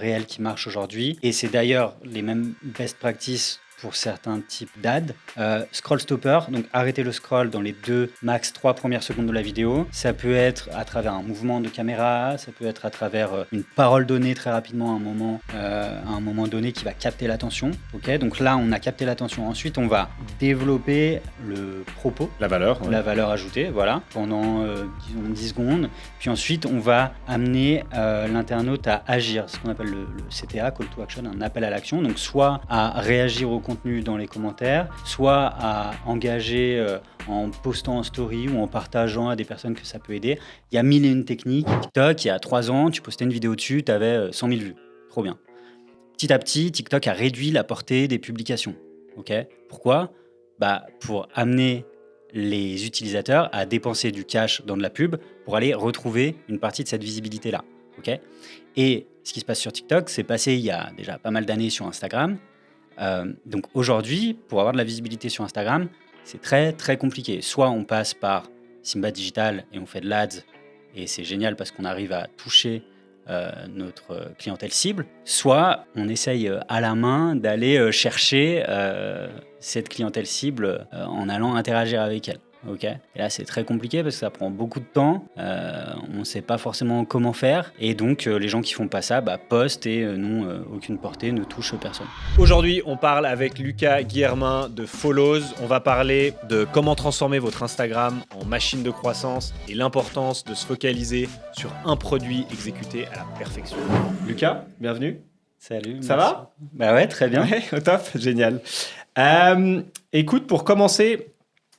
réel qui marche aujourd'hui. Et c'est d'ailleurs les mêmes best practices pour certains types d'ads. Scroll stopper, donc arrêter le scroll dans les 2, max 3 premières secondes de la vidéo. Ça peut être à travers un mouvement de caméra, ça peut être à travers une parole donnée très rapidement à un moment donné qui va capter l'attention. Okay, donc là, on a capté l'attention. Ensuite, on va développer le propos. La valeur. Ouais. La valeur ajoutée, voilà, pendant disons 10 secondes. Puis ensuite, on va amener l'internaute à agir, ce qu'on appelle le CTA, Call to Action, un appel à l'action. Donc soit à réagir au contenu dans les commentaires, soit à engager en postant en story ou en partageant à des personnes que ça peut aider. Il y a 1001 techniques. TikTok, il y a 3 ans, tu postais une vidéo dessus, tu avais 100 000 vues. Trop bien. Petit à petit, TikTok a réduit la portée des publications. Okay, pourquoi ? Pour amener les utilisateurs à dépenser du cash dans de la pub pour aller retrouver une partie de cette visibilité-là. Okay, et ce qui se passe sur TikTok, c'est passé il y a déjà pas mal d'années sur Instagram. Donc aujourd'hui, pour avoir de la visibilité sur Instagram, c'est très très compliqué. Soit on passe par Simba Digital et on fait de l'ads et c'est génial parce qu'on arrive à toucher notre clientèle cible, soit on essaye à la main d'aller chercher cette clientèle cible en allant interagir avec elle. Okay. Et là, c'est très compliqué parce que ça prend beaucoup de temps. On ne sait pas forcément comment faire. Et donc, les gens qui font pas ça postent et n'ont aucune portée, ne touchent personne. Aujourd'hui, on parle avec Lucas Guillermin de Follows. On va parler de comment transformer votre Instagram en machine de croissance et l'importance de se focaliser sur un produit exécuté à la perfection. Lucas, bienvenue. Salut. Ça va ? Bah ouais, très bien. Ouais, au top, génial. Écoute, pour commencer...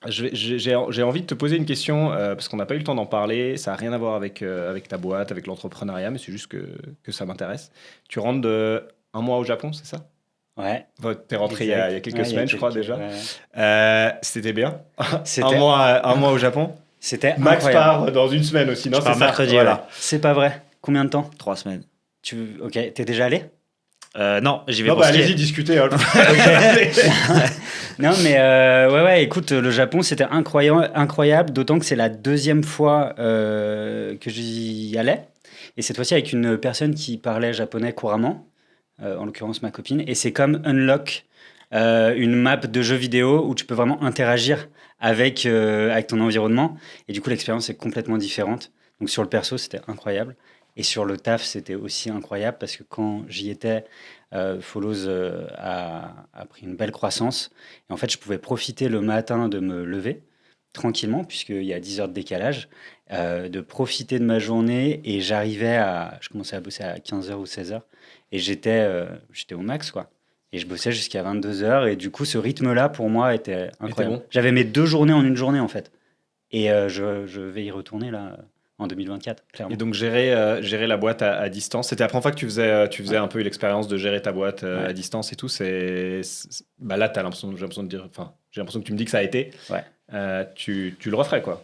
J'ai envie de te poser une question, parce qu'on n'a pas eu le temps d'en parler, ça n'a rien à voir avec ta boîte, avec l'entrepreneuriat, mais c'est juste que ça m'intéresse. Tu rentres de 1 mois au Japon, c'est ça ? Ouais. T'es rentré il y a quelques semaines, je crois, déjà. Ouais. C'était bien. C'était... un mois au Japon. C'était Max incroyable. part dans une semaine aussi, non ? Je pars mercredi, voilà. C'est pas vrai. Combien de temps ? 3 semaines. Ok, t'es déjà allé ? Non, j'y vais Non, pour skier. allez-y, discutez. Hein. Non, mais ouais, écoute, le Japon, c'était incroyable, d'autant que c'est la 2e fois que j'y allais. Et cette fois-ci avec une personne qui parlait japonais couramment, en l'occurrence ma copine. Et c'est comme Unlock, une map de jeux vidéo où tu peux vraiment interagir avec ton environnement. Et du coup, l'expérience est complètement différente. Donc sur le perso, c'était incroyable. Et sur le taf, c'était aussi incroyable parce que quand j'y étais, Follows a pris une belle croissance. Et en fait, je pouvais profiter le matin de me lever tranquillement, puisqu'il y a 10 heures de décalage, de profiter de ma journée. Et je commençais à bosser à 15h ou 16h. Et j'étais au max, quoi. Et je bossais jusqu'à 22h. Et du coup, ce rythme-là, pour moi, était incroyable. Bon. J'avais mes 2 journées en une journée, en fait. Et je vais y retourner, là... en 2024, clairement. Et donc gérer la boîte à distance, c'était la première fois que tu faisais un peu l'expérience de gérer ta boîte à distance et tout. Là, j'ai l'impression que tu me dis que ça a été. Ouais. Tu le referais, quoi.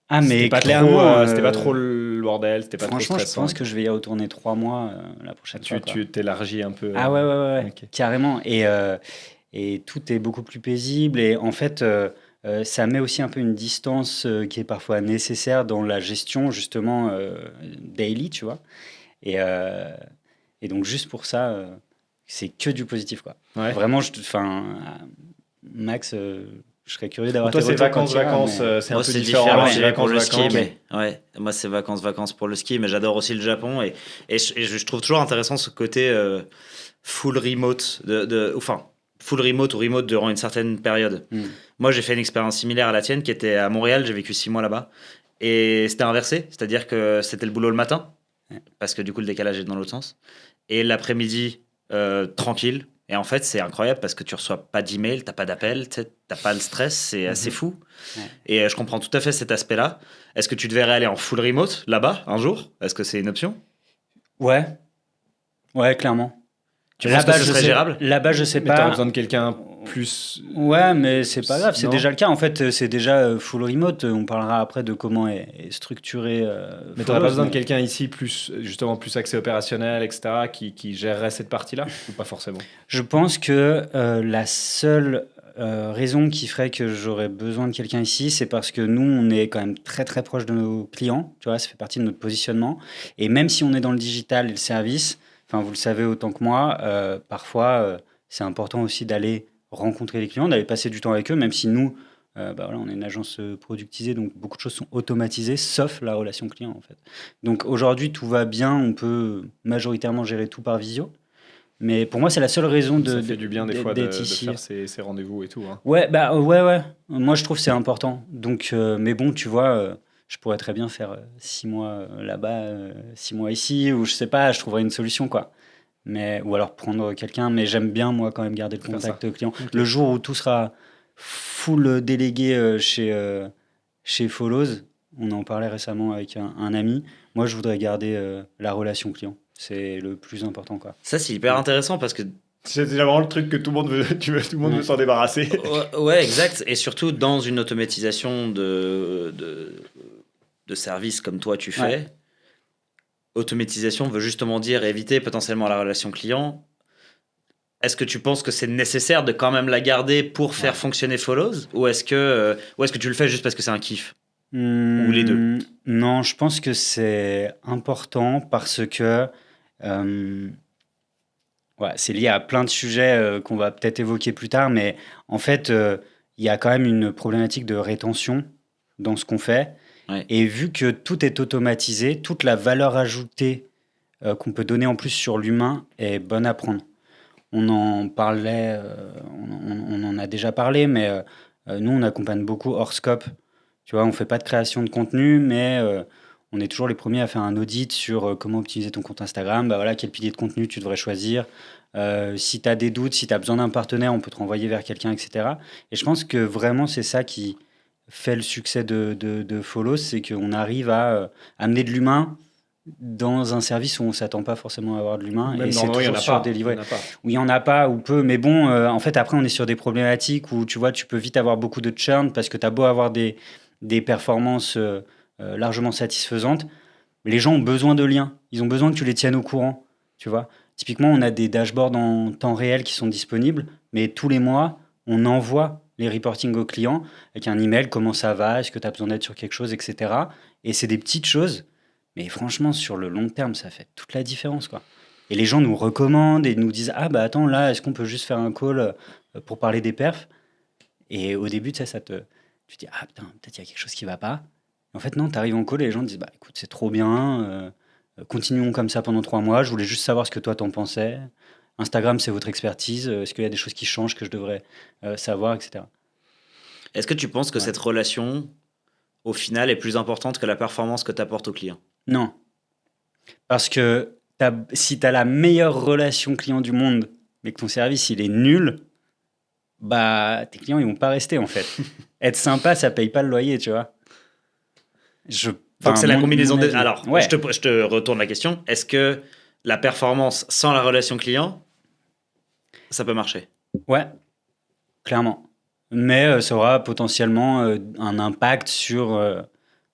Ah, mais c'était pas clairement, c'était pas trop le bordel, c'était pas trop stressant. Franchement, je pense que je vais y retourner 3 mois la prochaine fois. Tu t'élargis un peu. Ah ouais, Okay. Carrément. Et tout est beaucoup plus paisible. Et en fait, ça met aussi un peu une distance qui est parfois nécessaire dans la gestion, justement, daily, tu vois. Et donc, juste pour ça, c'est que du positif, quoi. Ouais. Vraiment, Max, je serais curieux d'avoir tes retours. Toi, c'est vacances, c'est un peu différent. J'y vais pour le ski, mais ouais, moi, c'est vacances pour le ski, mais j'adore aussi le Japon. Et je trouve toujours intéressant ce côté full remote, full remote ou remote durant une certaine période. Moi, j'ai fait une expérience similaire à la tienne qui était à Montréal. J'ai vécu 6 mois là-bas. Et c'était inversé, c'est-à-dire que c'était le boulot le matin, parce que du coup, le décalage est dans l'autre sens. Et l'après-midi, tranquille. Et en fait, c'est incroyable parce que tu reçois pas d'email, t'as pas d'appel, t'as pas le stress, c'est assez fou. Ouais. Et je comprends tout à fait cet aspect-là. Est-ce que tu devrais aller en full remote là-bas un jour ? Est-ce que c'est une option ? Ouais, clairement. Tu penses que ce serait gérable ? Là-bas, je sais pas. Mais t'aurais besoin de quelqu'un plus... Ouais, mais c'est pas grave, c'est déjà le cas. En fait, c'est déjà full remote. On parlera après de comment est structuré. Mais t'aurais pas besoin de quelqu'un ici plus axé opérationnel, etc., qui gérerait cette partie-là, ou pas forcément ? Je pense que la seule raison qui ferait que j'aurais besoin de quelqu'un ici, c'est parce que nous, on est quand même très très proche de nos clients. Tu vois, ça fait partie de notre positionnement. Et même si on est dans le digital et le service, enfin, vous le savez autant que moi, parfois, c'est important aussi d'aller rencontrer les clients, d'aller passer du temps avec eux, même si nous, bah voilà, on est une agence productisée, donc beaucoup de choses sont automatisées, sauf la relation client en fait. Donc aujourd'hui, tout va bien, on peut majoritairement gérer tout par visio. Mais pour moi, c'est la seule raison Ça fait du bien des fois d'être de ici. faire ces rendez-vous et tout. Hein. Ouais, bah ouais. Moi, je trouve que c'est important. Donc, mais bon, tu vois, je pourrais très bien faire 6 mois là-bas, 6 mois ici, ou je sais pas, je trouverais une solution, quoi. Mais, ou alors prendre quelqu'un, mais j'aime bien, moi, quand même, garder le Faire ça. contact client. Ok. Le jour où tout sera full délégué chez Follows, on en parlait récemment avec un ami, moi, je voudrais garder la relation client. C'est le plus important, quoi. Ça, c'est hyper intéressant parce que C'est déjà vraiment le truc que tout le monde veut, tout le monde Ouais. veut s'en débarrasser. ouais, exact. Et surtout dans une automatisation de services comme toi tu fais, Ouais. automatisation veut justement dire éviter potentiellement la relation client. Est-ce que tu penses que c'est nécessaire de quand même la garder pour faire fonctionner Follows ou est-ce que tu le fais juste parce que c'est un kiff? Ou les deux? Non, je pense que c'est important parce que ouais, c'est lié à plein de sujets qu'on va peut-être évoquer plus tard, mais en fait, il y a quand même une problématique de rétention dans ce qu'on fait. Ouais. Et vu que tout est automatisé, toute la valeur ajoutée qu'on peut donner en plus sur l'humain est bonne à prendre. On en parlait, on en a déjà parlé, mais nous, on accompagne beaucoup hors scope. Tu vois, on fait pas de création de contenu, mais on est toujours les premiers à faire un audit sur comment optimiser ton compte Instagram. Bah voilà, quel pilier de contenu tu devrais choisir. Si tu as des doutes, si tu as besoin d'un partenaire, on peut te renvoyer vers quelqu'un, etc. Et je pense que vraiment, c'est ça qui fait le succès de Follow, c'est qu'on arrive à amener de l'humain dans un service où on s'attend pas forcément à avoir de l'humain. Même Et c'est dans il y en toujours a pas. surdélivré. Il y en a pas. Où il y en a pas, ou peu. Mais bon, en fait, après, on est sur des problématiques où, tu vois, tu peux vite avoir beaucoup de churn parce que tu as beau avoir des performances largement satisfaisantes. Mais les gens ont besoin de liens. Ils ont besoin que tu les tiennes au courant, tu vois. Typiquement, on a des dashboards en temps réel qui sont disponibles, mais tous les mois, on envoie les reportings aux clients avec un email, comment ça va, est-ce que tu as besoin d'aide sur quelque chose, etc. Et c'est des petites choses, mais franchement, sur le long terme, ça fait toute la différence, quoi. Et les gens nous recommandent et nous disent, ah bah attends, là, est-ce qu'on peut juste faire un call pour parler des perfs? Et au début, tu sais, tu te dis, ah putain, peut-être il y a quelque chose qui va pas. En fait, non, tu arrives en call et les gens te disent, bah écoute, c'est trop bien, continuons comme ça pendant 3 mois, je voulais juste savoir ce que toi t'en pensais. Instagram, c'est votre expertise, est-ce qu'il y a des choses qui changent que je devrais savoir, etc. Est-ce que tu penses que Ouais. cette relation, au final, est plus importante que la performance que tu apportes au client? Non, parce que si tu as la meilleure relation client du monde, mais que ton service il est nul, bah tes clients ils vont pas rester en fait. Être sympa, ça paye pas le loyer, tu vois. Donc Enfin, c'est la combinaison mon des... avis. Alors, Ouais, je te retourne la question. Est-ce que la performance sans la relation client, ça peut marcher? ouais, clairement. Mais ça aura potentiellement un impact sur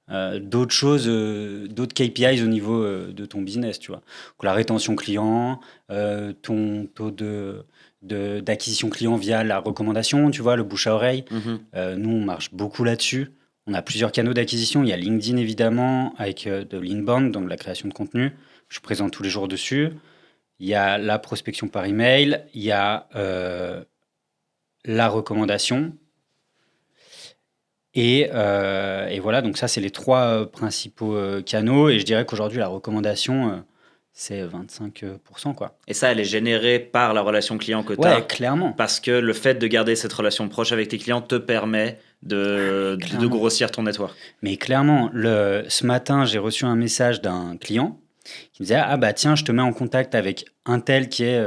d'autres choses, d'autres KPIs au niveau de ton business, tu vois. Donc, la rétention client, ton taux d'acquisition client via la recommandation, tu vois, le bouche à oreille. Mhm. Nous, on marche beaucoup là-dessus. On a plusieurs canaux d'acquisition. Il y a LinkedIn, évidemment, avec de l'inbound, donc la création de contenu. Je suis présent tous les jours dessus. Il y a la prospection par email. Il y a la recommandation. Et voilà, donc ça, c'est les trois principaux canaux. Et je dirais qu'aujourd'hui, la recommandation, c'est 25%, quoi. Et ça, elle est générée par la relation client que tu Ouais, as. clairement. Parce que le fait de garder cette relation proche avec tes clients te permet de clairement. grossir ton network. Mais clairement, ce matin, j'ai reçu un message d'un client qui me disait, ah bah tiens, je te mets en contact avec un tel qui est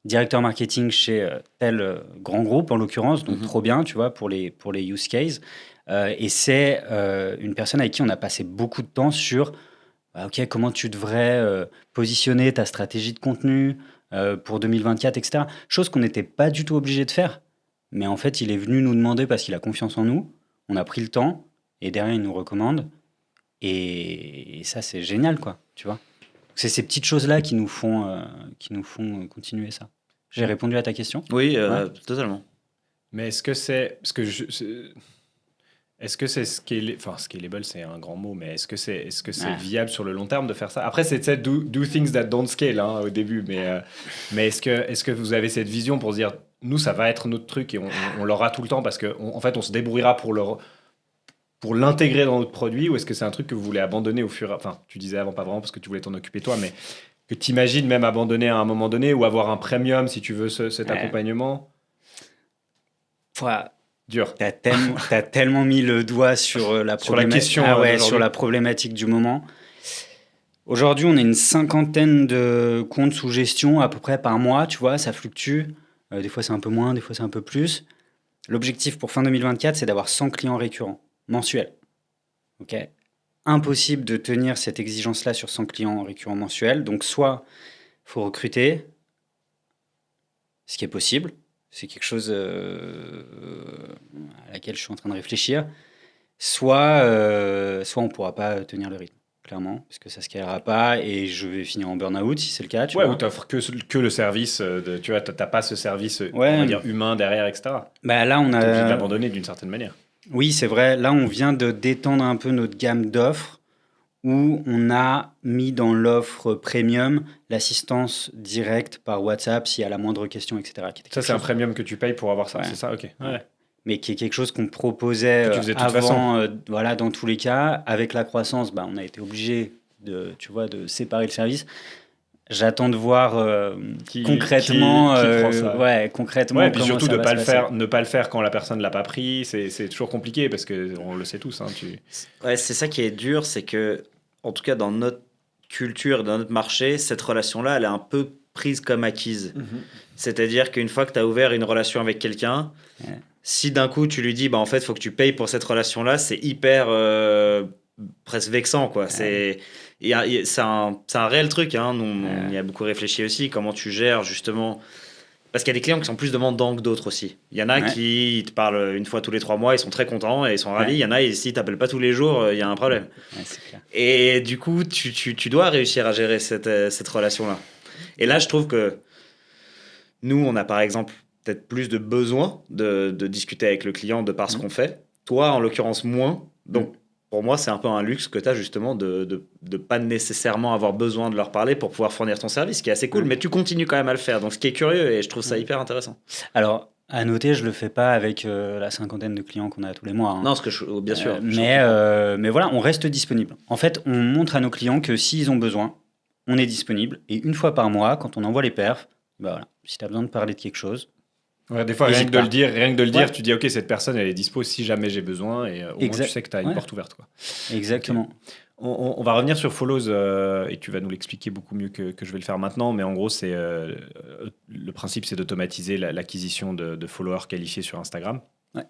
directeur marketing chez tel grand groupe, en l'occurrence, donc trop bien, tu vois, pour les use cases. Et c'est une personne avec qui on a passé beaucoup de temps sur, bah, ok, comment tu devrais positionner ta stratégie de contenu pour 2024, etc. Chose qu'on n'était pas du tout obligé de faire. Mais en fait, il est venu nous demander parce qu'il a confiance en nous. On a pris le temps et derrière, il nous recommande. Et ça, c'est génial, quoi, tu vois. C'est ces petites choses-là qui nous font continuer ça. J'ai répondu à ta question? Oui, Ouais. totalement. Mais est-ce que c'est. Parce que Est-ce que c'est scalable, c'est un grand mot, mais est-ce que c'est viable sur le long terme de faire ça? Après, c'est do things that don't scale au début, mais est-ce que vous avez cette vision pour se dire, nous, ça va être notre truc et on l'aura tout le temps parce qu'en fait, on se débrouillera pour l'intégrer dans notre produit, ou est-ce que c'est un truc que vous voulez abandonner au fur et à... Enfin, tu disais avant, pas vraiment parce que tu voulais t'en occuper toi, mais que tu imagines même abandonner à un moment donné ou avoir un premium si tu veux cet accompagnement? Dur. T'as tellement mis le doigt sur la question sur la problématique du moment. Aujourd'hui, on a une 50aine de comptes sous gestion à peu près par mois, tu vois, ça fluctue. Des fois, c'est un peu moins, des fois, c'est un peu plus. L'objectif pour fin 2024, c'est d'avoir 100 clients récurrents, mensuels. Ok. Impossible de tenir cette exigence-là sur 100 clients récurrents mensuels. Donc, soit il faut recruter, ce qui est possible. C'est quelque chose à laquelle je suis en train de réfléchir. Soit on ne pourra pas tenir le rythme, clairement, parce que ça ne scalera pas et je vais finir en burn-out si c'est le cas. Tu vois. Ou tu n'offres que le service, tu n'as pas ce service on va dire, humain derrière, etc. Bah là, on a... T'es obligé de l'abandonner d'une certaine manière. Oui, c'est vrai. Là, on vient de détendre un peu notre gamme d'offres où on a mis dans l'offre premium l'assistance directe par WhatsApp s'il y a la moindre question, etc. Ça, c'est un premium que tu payes pour avoir ça, c'est ça? Ok. Ouais. Mais qui est quelque chose qu'on proposait avant, voilà, dans tous les cas. Avec la croissance, on a été obligé de séparer le service. J'attends de voir concrètement. Qui prend ça. Concrètement. Et puis surtout de ne pas le faire quand la personne ne l'a pas pris, c'est toujours compliqué parce qu'on le sait tous. Ouais, c'est ça qui est dur, c'est que, en tout cas, dans notre culture, dans notre marché, cette relation-là, elle est un peu prise comme acquise. C'est-à-dire qu'une fois que tu as ouvert une relation avec quelqu'un, si d'un coup tu lui dis, en fait, il faut que tu payes pour cette relation-là, c'est hyper presque vexant, quoi. C'est un réel truc, hein. On y a beaucoup réfléchi aussi, comment tu gères justement. Parce qu'il y a des clients qui sont plus demandants que d'autres aussi. Il y en a qui te parlent une fois tous les 3 mois, ils sont très contents et ils sont ravis. Il y en a, s'ils ne t'appellent pas tous les jours, il y a un problème. C'est clair. Et du coup, tu dois réussir à gérer cette relation-là. Et là, je trouve que nous, on a par exemple peut-être plus de besoin de discuter avec le client de par ce qu'on fait. Toi, en l'occurrence, moins. Donc, pour moi, c'est un peu un luxe que tu as justement de pas nécessairement avoir besoin de leur parler pour pouvoir fournir ton service, ce qui est assez cool, mais tu continues quand même à le faire. Donc, ce qui est curieux, et je trouve ça hyper intéressant. Alors, à noter, je le fais pas avec la 50aine de clients qu'on a tous les mois. Hein. Non, bien sûr. Mais voilà, on reste disponible. En fait, on montre à nos clients que s'ils ont besoin, on est disponible. Et une fois par mois, quand on envoie les perfs, voilà, si tu as besoin de parler de quelque chose... Des fois, rien que de le dire, tu dis, OK, cette personne, elle est dispo si jamais j'ai besoin, et au moins, tu sais que tu as une porte ouverte. Quoi. Exactement. Okay. On va revenir sur Follows, et tu vas nous l'expliquer beaucoup mieux que je vais le faire maintenant, mais en gros, le principe, c'est d'automatiser l'acquisition de followers qualifiés sur Instagram. Ouais.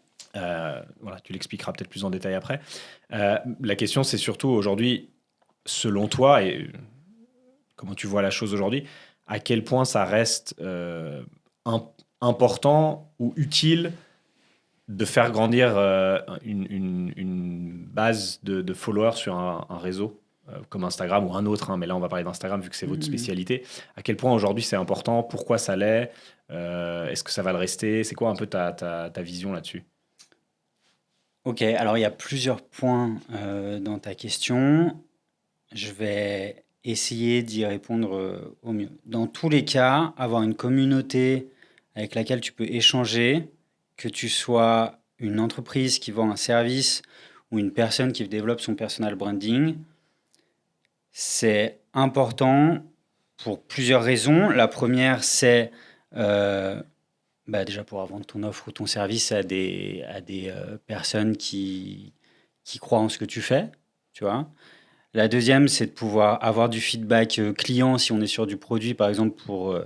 Voilà, tu l'expliqueras peut-être plus en détail après. La question, c'est surtout aujourd'hui, selon toi, et comment tu vois la chose aujourd'hui, à quel point ça reste important ou utile de faire grandir une base de followers sur un réseau comme Instagram ou un autre, mais là on va parler d'Instagram vu que c'est votre spécialité. À quel point aujourd'hui c'est important, pourquoi ça l'est, est-ce que ça va le rester, c'est quoi un peu ta vision là-dessus? Ok, alors il y a plusieurs points dans ta question. Je vais essayer d'y répondre au mieux. Dans tous les cas, avoir une communauté avec laquelle tu peux échanger, que tu sois une entreprise qui vend un service ou une personne qui développe son personal branding, c'est important pour plusieurs raisons. La première, c'est déjà pour vendre ton offre ou ton service à des personnes qui croient en ce que tu fais, tu vois. La deuxième, c'est de pouvoir avoir du feedback client si on est sur du produit, par exemple, pour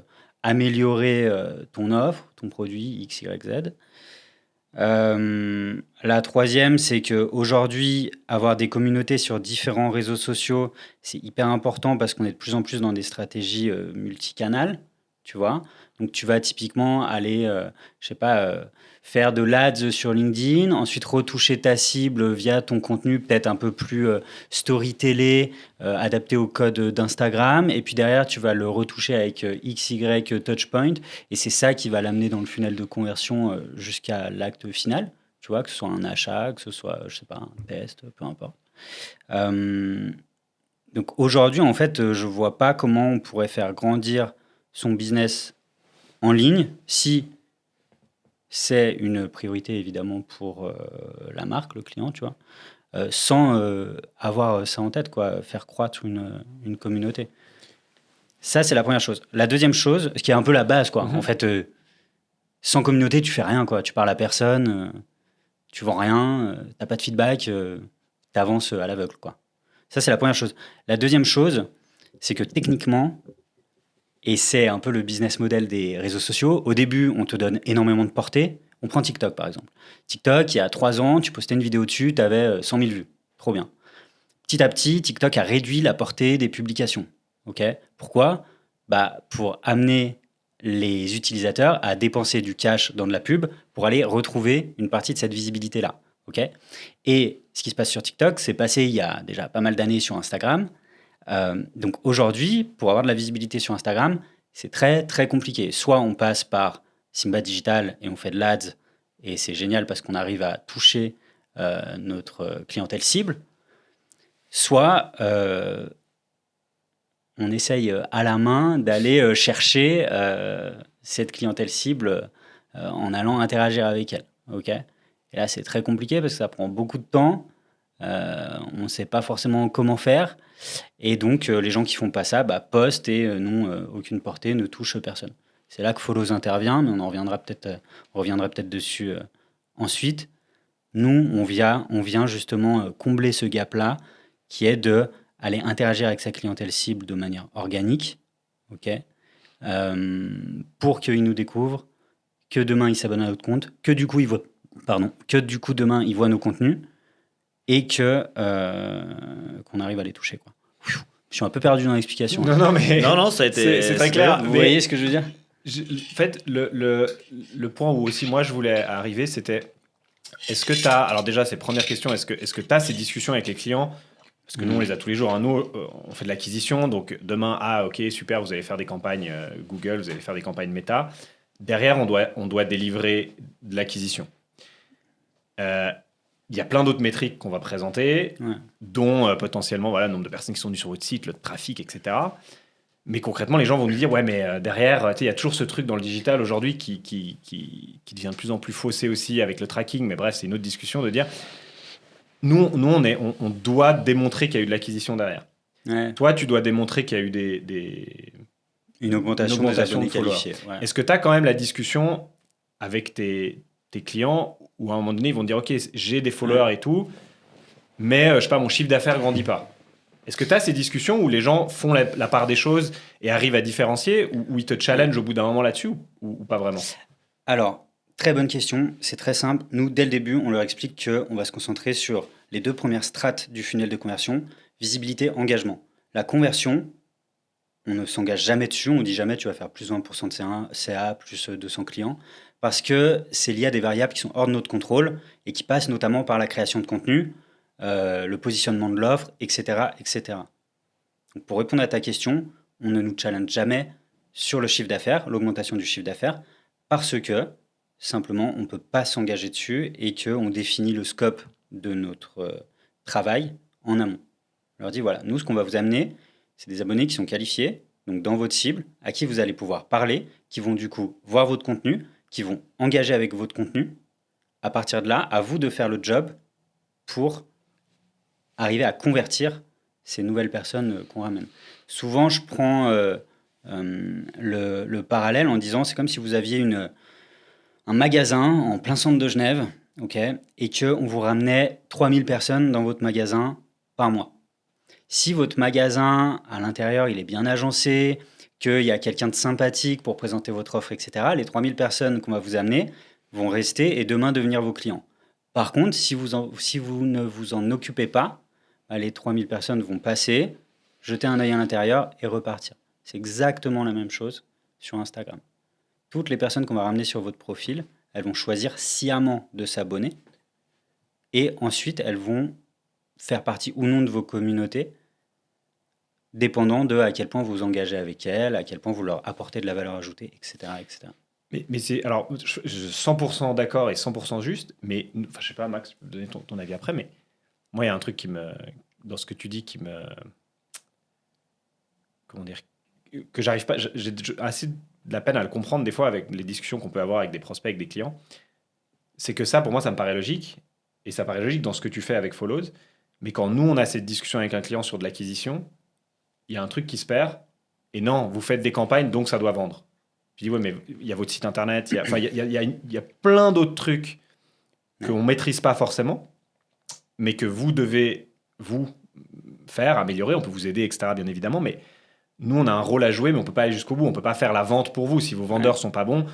améliorer ton offre, ton produit X, Y, Z. La troisième, c'est qu'aujourd'hui, avoir des communautés sur différents réseaux sociaux, c'est hyper important parce qu'on est de plus en plus dans des stratégies multicanales, tu vois. Donc, tu vas typiquement aller, faire de l'ADS sur LinkedIn, ensuite retoucher ta cible via ton contenu peut-être un peu plus storytellé, adapté au code d'Instagram. Et puis derrière, tu vas le retoucher avec XY touchpoint. Et c'est ça qui va l'amener dans le funnel de conversion jusqu'à l'acte final, tu vois, que ce soit un achat, que ce soit, je sais pas, un test, peu importe. Euh, donc aujourd'hui, en fait, je vois pas comment on pourrait faire grandir son business en ligne si c'est une priorité évidemment pour la marque, le client, tu vois, sans avoir ça en tête, quoi, faire croître une communauté. Ça, c'est la première chose. La deuxième chose, ce qui est un peu la base, quoi. Mhm. En fait, sans communauté, tu fais rien, quoi. Tu parles à personne, tu vends rien, t'as pas de feedback, t'avances à l'aveugle, quoi. Ça, c'est la première chose. La deuxième chose, c'est que techniquement, et c'est un peu le business model des réseaux sociaux, au début, on te donne énormément de portée. On prend TikTok, par exemple. TikTok, il y a 3 ans, tu postais une vidéo dessus, tu avais 100 000 vues. Trop bien. Petit à petit, TikTok a réduit la portée des publications. Ok. Pourquoi? Pour amener les utilisateurs à dépenser du cash dans de la pub pour aller retrouver une partie de cette visibilité-là. Ok. Et ce qui se passe sur TikTok, c'est passé il y a déjà pas mal d'années sur Instagram. Donc aujourd'hui, pour avoir de la visibilité sur Instagram, c'est très très compliqué. Soit on passe par Simba Digital et on fait de l'ads, et c'est génial parce qu'on arrive à toucher notre clientèle cible. Soit on essaye à la main d'aller chercher cette clientèle cible en allant interagir avec elle. Ok. Et là, c'est très compliqué parce que ça prend beaucoup de temps. On ne sait pas forcément comment faire. Et donc, les gens qui font pas ça postent et n'ont aucune portée, ne touchent personne. C'est là que Follows intervient, mais on reviendra peut-être dessus ensuite. Nous, on vient justement combler ce gap-là, qui est de aller interagir avec sa clientèle cible de manière organique, ok, pour qu'ils nous découvrent, que demain ils s'abonnent à notre compte, que du coup que du coup demain ils voient nos contenus et que qu'on arrive à les toucher, quoi. Je suis un peu perdu dans l'explication. Non, mais Non, ça a été. c'est très clair. Vous mais voyez ce que je veux dire? En fait, le point où aussi moi je voulais arriver, c'était est-ce que tu as. Alors, déjà, c'est première question, est-ce que tu as ces discussions avec les clients? Parce que nous, on les a tous les jours. Hein. Nous, on fait de l'acquisition. Donc, demain, ok, super, vous allez faire des campagnes Google, vous allez faire des campagnes Meta. Derrière, on doit délivrer de l'acquisition. Il y a plein d'autres métriques qu'on va présenter, Ouais. dont potentiellement le nombre de personnes qui sont venues sur votre site, le trafic, etc. Mais concrètement, les gens vont nous dire, ouais, mais derrière, il y a toujours ce truc dans le digital aujourd'hui qui devient de plus en plus faussé aussi avec le tracking. Mais bref, c'est une autre discussion de dire, nous on doit démontrer qu'il y a eu de l'acquisition derrière. Ouais. Toi, tu dois démontrer qu'il y a eu Une augmentation Une des augmentation abonnés de followers. qualifiés. Ouais. Est-ce que tu as quand même la discussion avec tes clients où à un moment donné, ils vont te dire, OK, j'ai des followers et tout, mais je sais pas, mon chiffre d'affaires grandit pas. Est-ce que tu as ces discussions où les gens font la part des choses et arrivent à différencier, ou ils te challengent au bout d'un moment là-dessus, ou pas vraiment? Alors, très bonne question. C'est très simple. Nous, dès le début, on leur explique qu'on va se concentrer sur les 2 premières strates du funnel de conversion, visibilité, engagement. La conversion, on ne s'engage jamais dessus. On ne dit jamais tu vas faire plus 20% de CA, plus 200 clients, parce que c'est lié à des variables qui sont hors de notre contrôle et qui passent notamment par la création de contenu, le positionnement de l'offre, etc., etc. Donc, pour répondre à ta question, on ne nous challenge jamais sur le chiffre d'affaires, l'augmentation du chiffre d'affaires, parce que simplement on ne peut pas s'engager dessus et qu'on définit le scope de notre travail en amont. On leur dit voilà, nous ce qu'on va vous amener, c'est des abonnés qui sont qualifiés, donc dans votre cible, à qui vous allez pouvoir parler, qui vont du coup voir votre contenu, qui vont engager avec votre contenu. À partir de là, à vous de faire le job pour arriver à convertir ces nouvelles personnes qu'on ramène. Souvent, je prends le parallèle en disant c'est comme si vous aviez un magasin en plein centre de Genève, okay, et qu'on vous ramenait 3000 personnes dans votre magasin par mois. Si votre magasin, à l'intérieur, il est bien agencé, qu'il y a quelqu'un de sympathique pour présenter votre offre, etc., les 3000 personnes qu'on va vous amener vont rester et demain devenir vos clients. Par contre, si vous ne vous en occupez pas, les 3000 personnes vont passer, jeter un œil à l'intérieur et repartir. C'est exactement la même chose sur Instagram. Toutes les personnes qu'on va ramener sur votre profil, elles vont choisir sciemment de s'abonner et ensuite elles vont faire partie ou non de vos communautés, dépendant de à quel point vous vous engagez avec elles, à quel point vous leur apportez de la valeur ajoutée, etc., etc. Mais c'est. Alors, je suis 100% d'accord et 100% juste, mais. Enfin, je sais pas, Max, tu peux donner ton avis après, mais moi, il y a un truc dans ce que tu dis qui me. Comment dire? Que j'arrive pas. J'ai assez de la peine à le comprendre des fois avec les discussions qu'on peut avoir avec des prospects, avec des clients. C'est que ça, pour moi, ça me paraît logique. Et ça paraît logique dans ce que tu fais avec Follows. Mais quand nous, on a cette discussion avec un client sur de l'acquisition, il y a un truc qui se perd. Et non, vous faites des campagnes, donc ça doit vendre. Je dis, ouais, mais il y a votre site internet, il y a plein d'autres trucs qu'on ne maîtrise pas forcément, mais que vous devez, vous, faire, améliorer. On peut vous aider, etc., bien évidemment. Mais nous, on a un rôle à jouer, mais on ne peut pas aller jusqu'au bout. On ne peut pas faire la vente pour vous. Si vos vendeurs ne sont pas bons,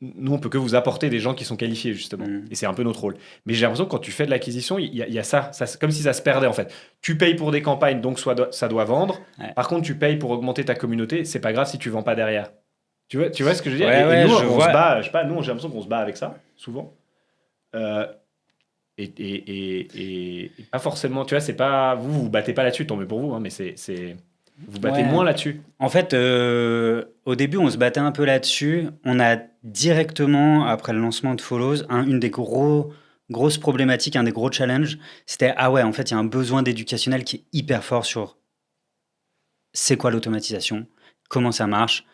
nous, on peut que vous apporter des gens qui sont qualifiés, justement. Et c'est un peu notre rôle. Mais j'ai l'impression que quand tu fais de l'acquisition, il y a ça, comme si ça se perdait, en fait. Tu payes pour des campagnes, donc ça doit vendre. Ouais. Par contre, tu payes pour augmenter ta communauté. C'est pas grave si tu vends pas derrière. Tu vois ce que je veux dire? Ouais, et nous, je on vois. se bat, je sais pas, nous, j'ai l'impression qu'on se bat avec ça, souvent. Et pas forcément, tu vois, c'est pas. Vous battez pas là-dessus, tant mieux pour vous, hein, mais vous battez moins là-dessus. En fait, au début, on se battait un peu là-dessus. On a directement, après le lancement de Follows, une des grosses problématiques, un des gros challenges, c'était ah ouais, en fait, il y a un besoin d'éducationnel qui est hyper fort sur c'est quoi l'automatisation, comment ça marche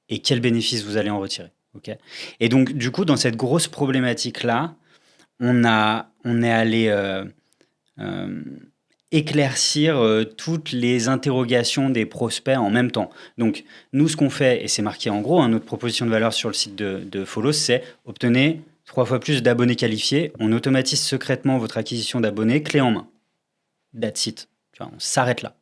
et quels bénéfices vous allez en retirer. Ok. Et donc, du coup, dans cette grosse problématique-là, on est allé éclaircir toutes les interrogations des prospects en même temps. Donc, nous, ce qu'on fait, et c'est marqué en gros, notre proposition de valeur sur le site de Follows, c'est obtenez 3 fois plus d'abonnés qualifiés. On automatise secrètement votre acquisition d'abonnés, clé en main. That's it. Tu vois, on s'arrête là.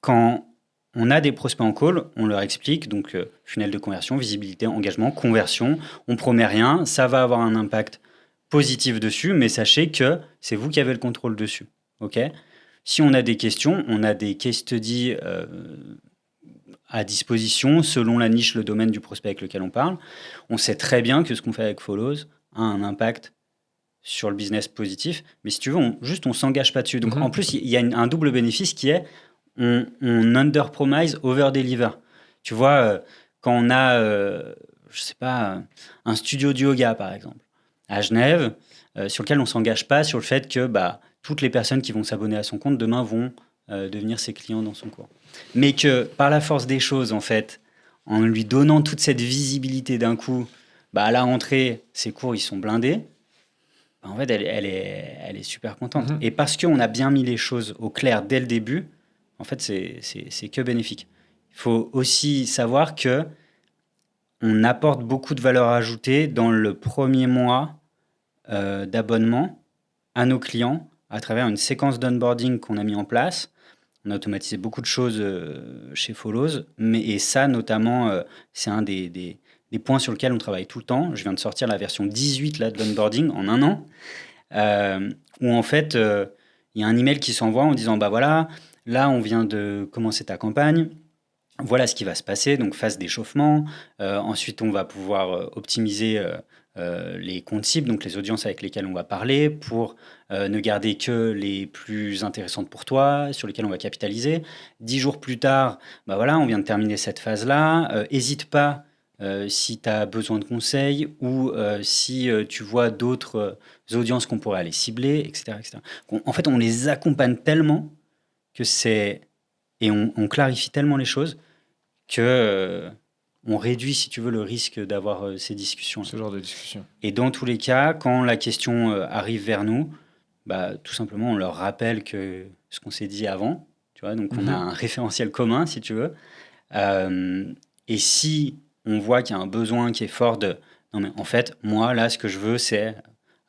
Quand on a des prospects en call, on leur explique, donc funnel de conversion, visibilité, engagement, conversion. On promet rien, ça va avoir un impact positif dessus, mais sachez que c'est vous qui avez le contrôle dessus. Ok ? Si on a des questions, on a des case studies à disposition selon la niche, le domaine du prospect avec lequel on parle. On sait très bien que ce qu'on fait avec Follows a un impact sur le business positif, mais si tu veux, on s'engage pas dessus. Donc en plus, il y a un double bénéfice qui est on under-promise, over-deliver. Tu vois, quand on a, je sais pas, un studio de yoga, par exemple, à Genève, sur lequel on s'engage pas sur le fait que toutes les personnes qui vont s'abonner à son compte demain vont devenir ses clients dans son cours. Mais que par la force des choses, en fait, en lui donnant toute cette visibilité d'un coup, à la rentrée, ses cours, ils sont blindés. En fait, elle est super contente. Et parce qu'on a bien mis les choses au clair dès le début, en fait, c'est que bénéfique. Il faut aussi savoir que on apporte beaucoup de valeur ajoutée dans le premier mois d'abonnement à nos clients à travers une séquence d'onboarding qu'on a mis en place. On a automatisé beaucoup de choses chez Follows, et ça, notamment, c'est un des points sur lesquels on travaille tout le temps. Je viens de sortir la version 18 là, de l'onboarding en 1 an, où en fait, il y a un email qui s'envoie en disant voilà, là, on vient de commencer ta campagne. Voilà ce qui va se passer, donc phase d'échauffement. Ensuite, on va pouvoir optimiser les comptes cibles, donc les audiences avec lesquelles on va parler, pour ne garder que les plus intéressantes pour toi, sur lesquelles on va capitaliser. 10 jours plus tard, voilà, on vient de terminer cette phase-là. Hésite pas si tu as besoin de conseils ou si tu vois d'autres audiences qu'on pourrait aller cibler, etc. etc. En fait, on les accompagne tellement que c'est... Et on clarifie tellement les choses que on réduit, si tu veux, le risque d'avoir ces discussions. Ce genre de discussion. Et dans tous les cas, quand la question arrive vers nous, tout simplement, on leur rappelle que ce qu'on s'est dit avant. Tu vois, donc, on a un référentiel commun, si tu veux. Et si on voit qu'il y a un besoin qui est fort de... Non, mais en fait, moi, là, ce que je veux, c'est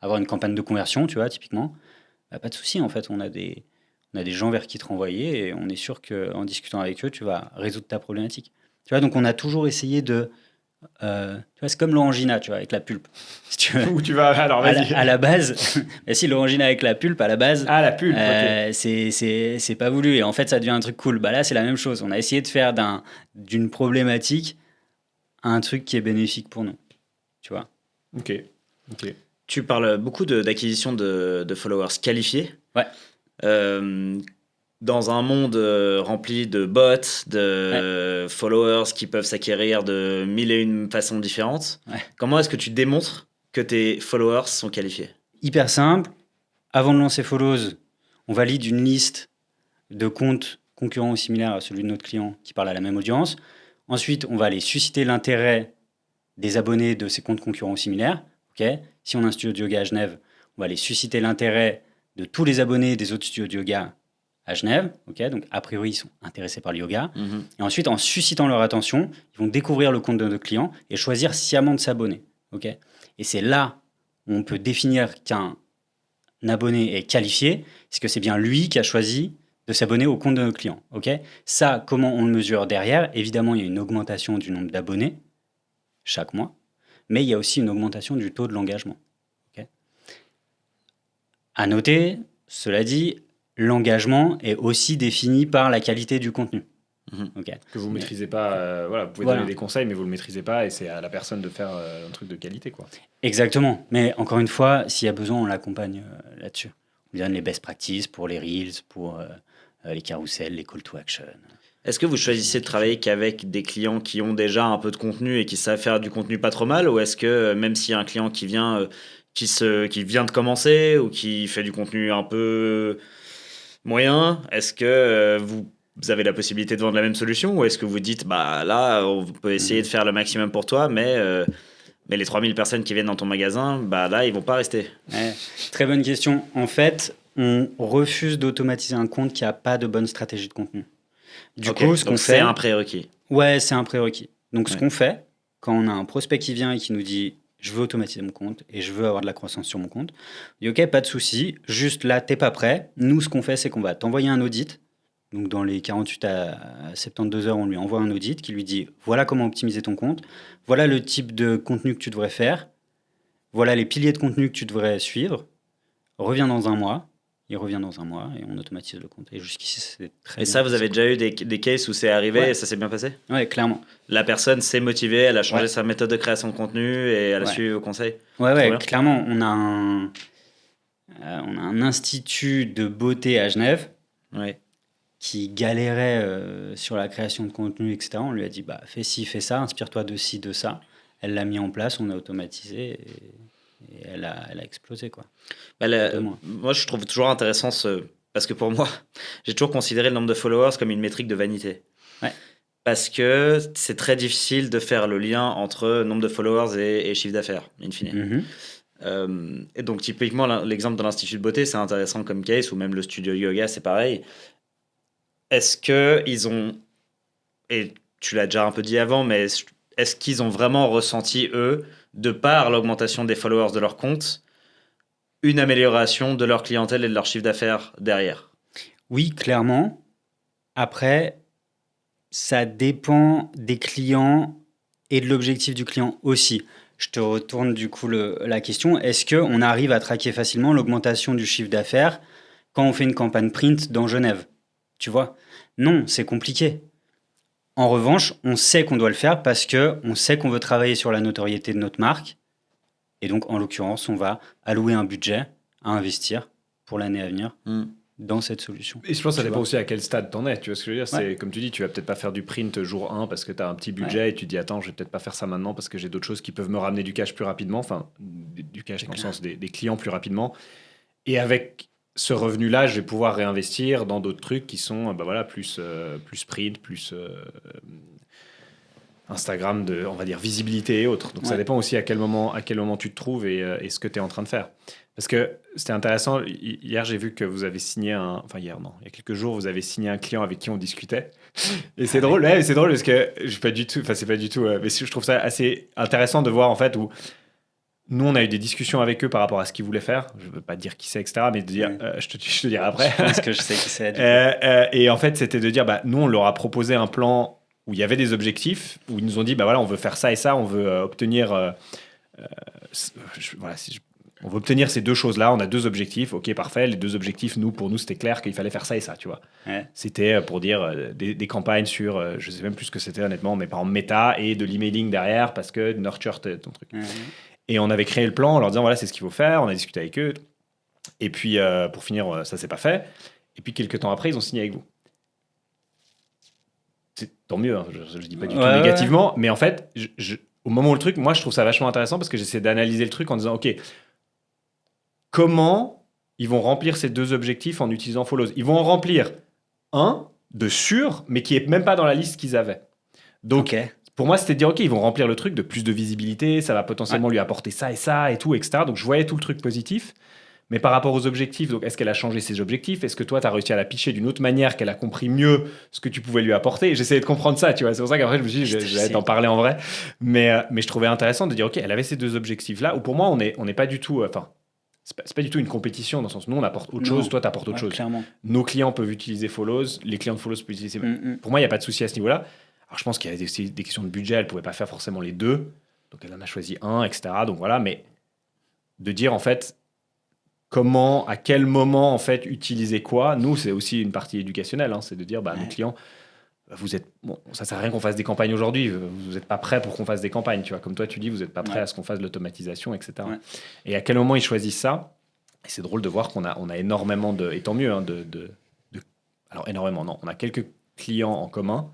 avoir une campagne de conversion, tu vois, typiquement. Pas de souci, en fait, on a des gens vers qui te renvoyer et on est sûr qu'en discutant avec eux, tu vas résoudre ta problématique. Tu vois, donc on a toujours essayé de... tu vois, c'est comme l'orangina, tu vois, avec la pulpe. Si tu veux. Où tu vas alors, vas-y. À la base, si l'orangina avec la pulpe, à la base, la pulpe, okay. C'est pas voulu. Et en fait, ça devient un truc cool. Là, c'est la même chose. On a essayé de faire d'une problématique un truc qui est bénéfique pour nous. Tu vois. Ok. Tu parles beaucoup d'acquisition de followers qualifiés. Ouais. dans un monde rempli de bots, de followers qui peuvent s'acquérir de mille et une façons différentes, comment est-ce que tu démontres que tes followers sont qualifiés? Hyper simple. Avant de lancer Follows, on valide une liste de comptes concurrents ou similaires à celui de notre client qui parle à la même audience. Ensuite, on va aller susciter l'intérêt des abonnés de ces comptes concurrents ou similaires. Okay, si on a un studio de yoga à Genève, on va aller susciter l'intérêt de tous les abonnés des autres studios de yoga à Genève. Okay, donc, a priori, ils sont intéressés par le yoga. Et ensuite, en suscitant leur attention, ils vont découvrir le compte de notre client et choisir sciemment de s'abonner. Okay, et c'est là où on peut définir qu'un abonné est qualifié, c'est que c'est bien lui qui a choisi de s'abonner au compte de nos clients. Okay, ça, comment on le mesure derrière? Évidemment, il y a une augmentation du nombre d'abonnés chaque mois, mais il y a aussi une augmentation du taux de l'engagement. Okay, à noter, cela dit, l'engagement est aussi défini par la qualité du contenu. Okay. Que vous ne maîtrisez pas, vous pouvez donner des conseils, mais vous ne le maîtrisez pas, et c'est à la personne de faire un truc de qualité, quoi. Exactement, mais encore une fois, s'il y a besoin, on l'accompagne là-dessus. On lui donne les best practices pour les reels, pour les carousels, les call to action. Est-ce que vous choisissez de travailler qu'avec des clients qui ont déjà un peu de contenu et qui savent faire du contenu pas trop mal, ou est-ce que même s'il y a un client qui vient de commencer ou qui fait du contenu un peu moyen, est-ce que vous avez la possibilité de vendre la même solution, ou est-ce que vous dites là on peut essayer de faire le maximum pour toi, mais les 3000 personnes qui viennent dans ton magasin, là ils vont pas rester? Très bonne question. En fait, on refuse d'automatiser un compte qui a pas de bonne stratégie de contenu. Du coup, ce qu'on fait, c'est un prérequis. Ouais, c'est un prérequis. Donc, ce qu'on fait, quand on a un prospect qui vient et qui nous dit « je veux automatiser mon compte et je veux avoir de la croissance sur mon compte », on dit « ok, pas de souci, juste là, t'es pas prêt. » Nous, ce qu'on fait, c'est qu'on va t'envoyer un audit. Donc, dans les 48 à 72 heures, on lui envoie un audit qui lui dit « voilà comment optimiser ton compte, voilà le type de contenu que tu devrais faire, voilà les piliers de contenu que tu devrais suivre, reviens dans un mois. » Il revient dans un mois et on automatise le compte. Et jusqu'ici, c'est très bien. Et ça, vous avez déjà eu des cases où c'est arrivé et ça s'est bien passé? Ouais, clairement. La personne s'est motivée, elle a changé sa méthode de création de contenu et elle a suivi vos conseils? Ouais, clairement. On a un institut de beauté à Genève qui galérait sur la création de contenu, etc. On lui a dit, fais ci, fais ça, inspire-toi de ci, de ça. Elle l'a mis en place, on a automatisé et elle a explosé, quoi. Moi, je trouve toujours intéressant parce que pour moi, j'ai toujours considéré le nombre de followers comme une métrique de vanité. Parce que c'est très difficile de faire le lien entre nombre de followers et chiffre d'affaires, in fine. Et donc, typiquement, l'exemple de l'Institut de beauté, c'est intéressant comme case, ou même le studio yoga, c'est pareil. Est-ce qu'ils ont, et tu l'as déjà un peu dit avant, mais est-ce qu'ils ont vraiment ressenti, eux, de par l'augmentation des followers de leur compte, une amélioration de leur clientèle et de leur chiffre d'affaires derrière? Oui, clairement. Après, ça dépend des clients et de l'objectif du client aussi. Je te retourne du coup la question. Est-ce qu'on arrive à traquer facilement l'augmentation du chiffre d'affaires quand on fait une campagne print dans Genève? Tu vois? Non, c'est compliqué. En revanche, on sait qu'on doit le faire parce qu'on sait qu'on veut travailler sur la notoriété de notre marque. Et donc, en l'occurrence, on va allouer un budget à investir pour l'année à venir dans cette solution. Et je pense que ça dépend aussi à quel stade t'en es. Tu vois ce que je veux dire? C'est, comme tu dis, tu vas peut-être pas faire du print jour 1 parce que tu as un petit budget et tu dis attends, je vais peut-être pas faire ça maintenant parce que j'ai d'autres choses qui peuvent me ramener du cash plus rapidement. Enfin, du cash dans le sens des clients plus rapidement. Et avec ce revenu-là, je vais pouvoir réinvestir dans d'autres trucs qui sont plus print, plus Instagram, on va dire visibilité et autres. Donc ça dépend aussi à quel moment tu te trouves et ce que tu es en train de faire. Parce que c'était intéressant, hier j'ai vu que vous avez signé il y a quelques jours, vous avez signé un client avec qui on discutait. Et c'est drôle, c'est drôle parce que c'est pas du tout, mais je trouve ça assez intéressant de voir en fait où nous on a eu des discussions avec eux par rapport à ce qu'ils voulaient faire. Je veux pas dire qui c'est, etc., mais de dire, je te dirai après. Je pense que je sais qui c'est. Et en fait, c'était de dire, nous on leur a proposé un plan où il y avait des objectifs, où ils nous ont dit, on veut faire ça et ça, on veut obtenir... on veut obtenir ces deux choses-là, on a deux objectifs, ok, parfait, les deux objectifs, pour nous, c'était clair qu'il fallait faire ça et ça, tu vois. C'était pour dire des campagnes sur, je sais même plus ce que c'était honnêtement, mais par exemple méta et de l'emailing derrière, parce que nurture ton truc. Et on avait créé le plan en leur disant, voilà, c'est ce qu'il faut faire, on a discuté avec eux, et puis pour finir, ça s'est pas fait. Et puis, quelques temps après, ils ont signé avec vous. C'est tant mieux, hein, je ne dis pas du tout négativement, mais en fait, au moment où le truc, moi, je trouve ça vachement intéressant parce que j'essaie d'analyser le truc en disant, OK, comment ils vont remplir ces 2 objectifs en utilisant Follows? Ils vont en remplir un de sûr, mais qui est même pas dans la liste qu'ils avaient. Donc, pour moi, c'était de dire, OK, ils vont remplir le truc de plus de visibilité, ça va potentiellement lui apporter ça et tout, etc. Donc, je voyais tout le truc positif. Mais par rapport aux objectifs, donc est-ce qu'elle a changé ses objectifs? Est-ce que toi, tu as réussi à la pitcher d'une autre manière, qu'elle a compris mieux ce que tu pouvais lui apporter? Et j'essayais de comprendre ça, tu vois. C'est pour ça qu'après, je me suis dit, je vais t'en parler en vrai. Mais je trouvais intéressant de dire, OK, elle avait ces 2 objectifs-là, où pour moi, on n'est pas du tout... c'est pas du tout une compétition, dans le sens où nous, on apporte autre chose, toi, tu apportes autre chose. Clairement. Nos clients peuvent utiliser Follows, les clients de Follows peuvent utiliser... Pour moi, il n'y a pas de souci à ce niveau-là. Alors, je pense qu'il y avait des questions de budget, elle ne pouvait pas faire forcément les 2. Donc, elle en a choisi un, etc. Donc, voilà. Mais de dire, en fait... Comment, à quel moment, en fait, utiliser quoi? Nous, c'est aussi une partie éducationnelle. Hein, c'est de dire, nos clients, vous êtes... Bon, ça sert à rien qu'on fasse des campagnes aujourd'hui. Vous n'êtes pas prêts pour qu'on fasse des campagnes. Tu vois, comme toi, tu dis, vous n'êtes pas prêts à ce qu'on fasse de l'automatisation, etc. Ouais. Et à quel moment ils choisissent ça? Et c'est drôle de voir qu'on a énormément de... Et tant mieux, hein, alors, énormément, non. On a quelques clients en commun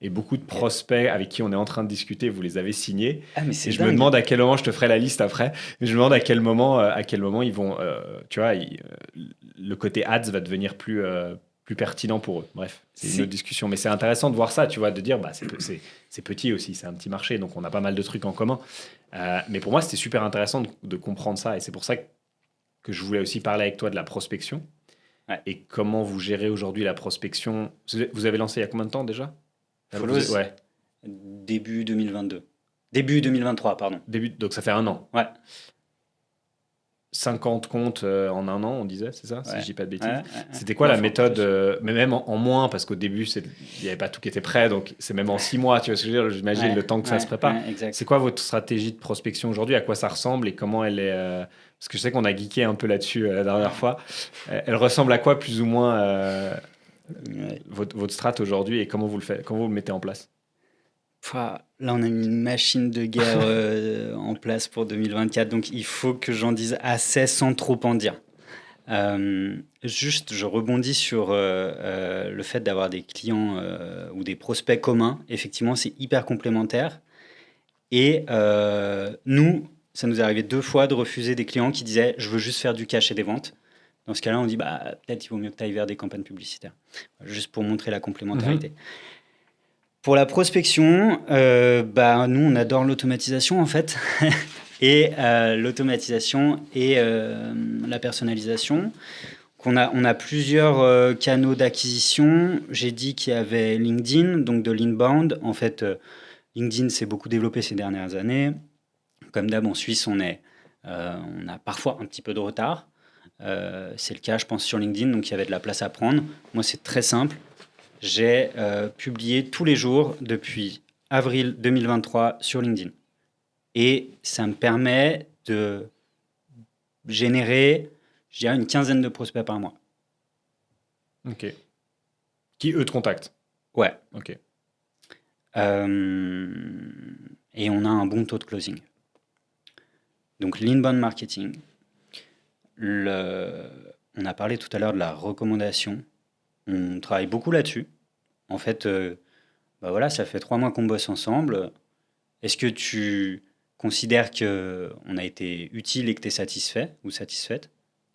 et beaucoup de prospects avec qui on est en train de discuter, vous les avez signés. Mais c'est et je dingue. me demande à quel moment, je te ferai la liste après, mais je me demande à quel moment ils vont, tu vois, le côté ads va devenir plus pertinent pour eux. Bref, c'est une autre discussion. Mais c'est intéressant de voir ça, tu vois, de dire, c'est petit aussi, c'est un petit marché, donc on a pas mal de trucs en commun. Mais pour moi, c'était super intéressant de comprendre ça, et c'est pour ça que je voulais aussi parler avec toi de la prospection. Ouais. Et comment vous gérez aujourd'hui la prospection. Vous avez lancé il y a combien de temps déjà? Follows, ouais. Début 2022. Début 2023, pardon. Donc ça fait 1 an. Ouais. 50 comptes en 1 an, on disait, c'est ça, si je dis pas de bêtises. Ouais. C'était quoi la la méthode mais même en moins, parce qu'au début, il n'y avait pas tout qui était prêt, donc c'est même en 6 mois, tu vois ce que je veux dire, j'imagine le temps que ça se prépare. C'est quoi votre stratégie de prospection aujourd'hui? À quoi ça ressemble et comment elle est parce que je sais qu'on a geeké un peu là-dessus la dernière fois. Elle ressemble à quoi plus ou moins votre strat aujourd'hui et comment vous le faites, comment vous le mettez en place? Là, on a mis une machine de guerre en place pour 2024, donc il faut que j'en dise assez sans trop en dire. Juste, je rebondis sur le fait d'avoir des clients ou des prospects communs. Effectivement, c'est hyper complémentaire. Et nous, ça nous est arrivé 2 fois de refuser des clients qui disaient « je veux juste faire du cash et des ventes ». Dans ce cas-là, on dit peut-être il vaut mieux que tu ailles vers des campagnes publicitaires, juste pour montrer la complémentarité. Pour la prospection, nous, on adore l'automatisation, en fait. Et l'automatisation et la personnalisation. On a plusieurs canaux d'acquisition. J'ai dit qu'il y avait LinkedIn, donc de l'inbound. En fait, LinkedIn s'est beaucoup développé ces dernières années. Comme d'hab, en Suisse, on a parfois un petit peu de retard. C'est le cas, je pense, sur LinkedIn. Donc, il y avait de la place à prendre. Moi, c'est très simple. J'ai publié tous les jours depuis avril 2023 sur LinkedIn. Et ça me permet de générer, je dirais, une quinzaine de prospects par mois. Ok. Qui, eux, te contactent? Ouais. Ok. Et on a un bon taux de closing. Donc, l'inbound marketing. On a parlé tout à l'heure de la recommandation. On travaille beaucoup là-dessus. En fait, ça fait 3 mois qu'on bosse ensemble. Est-ce que tu considères qu'on a été utile et que tu es satisfait ou satisfaite?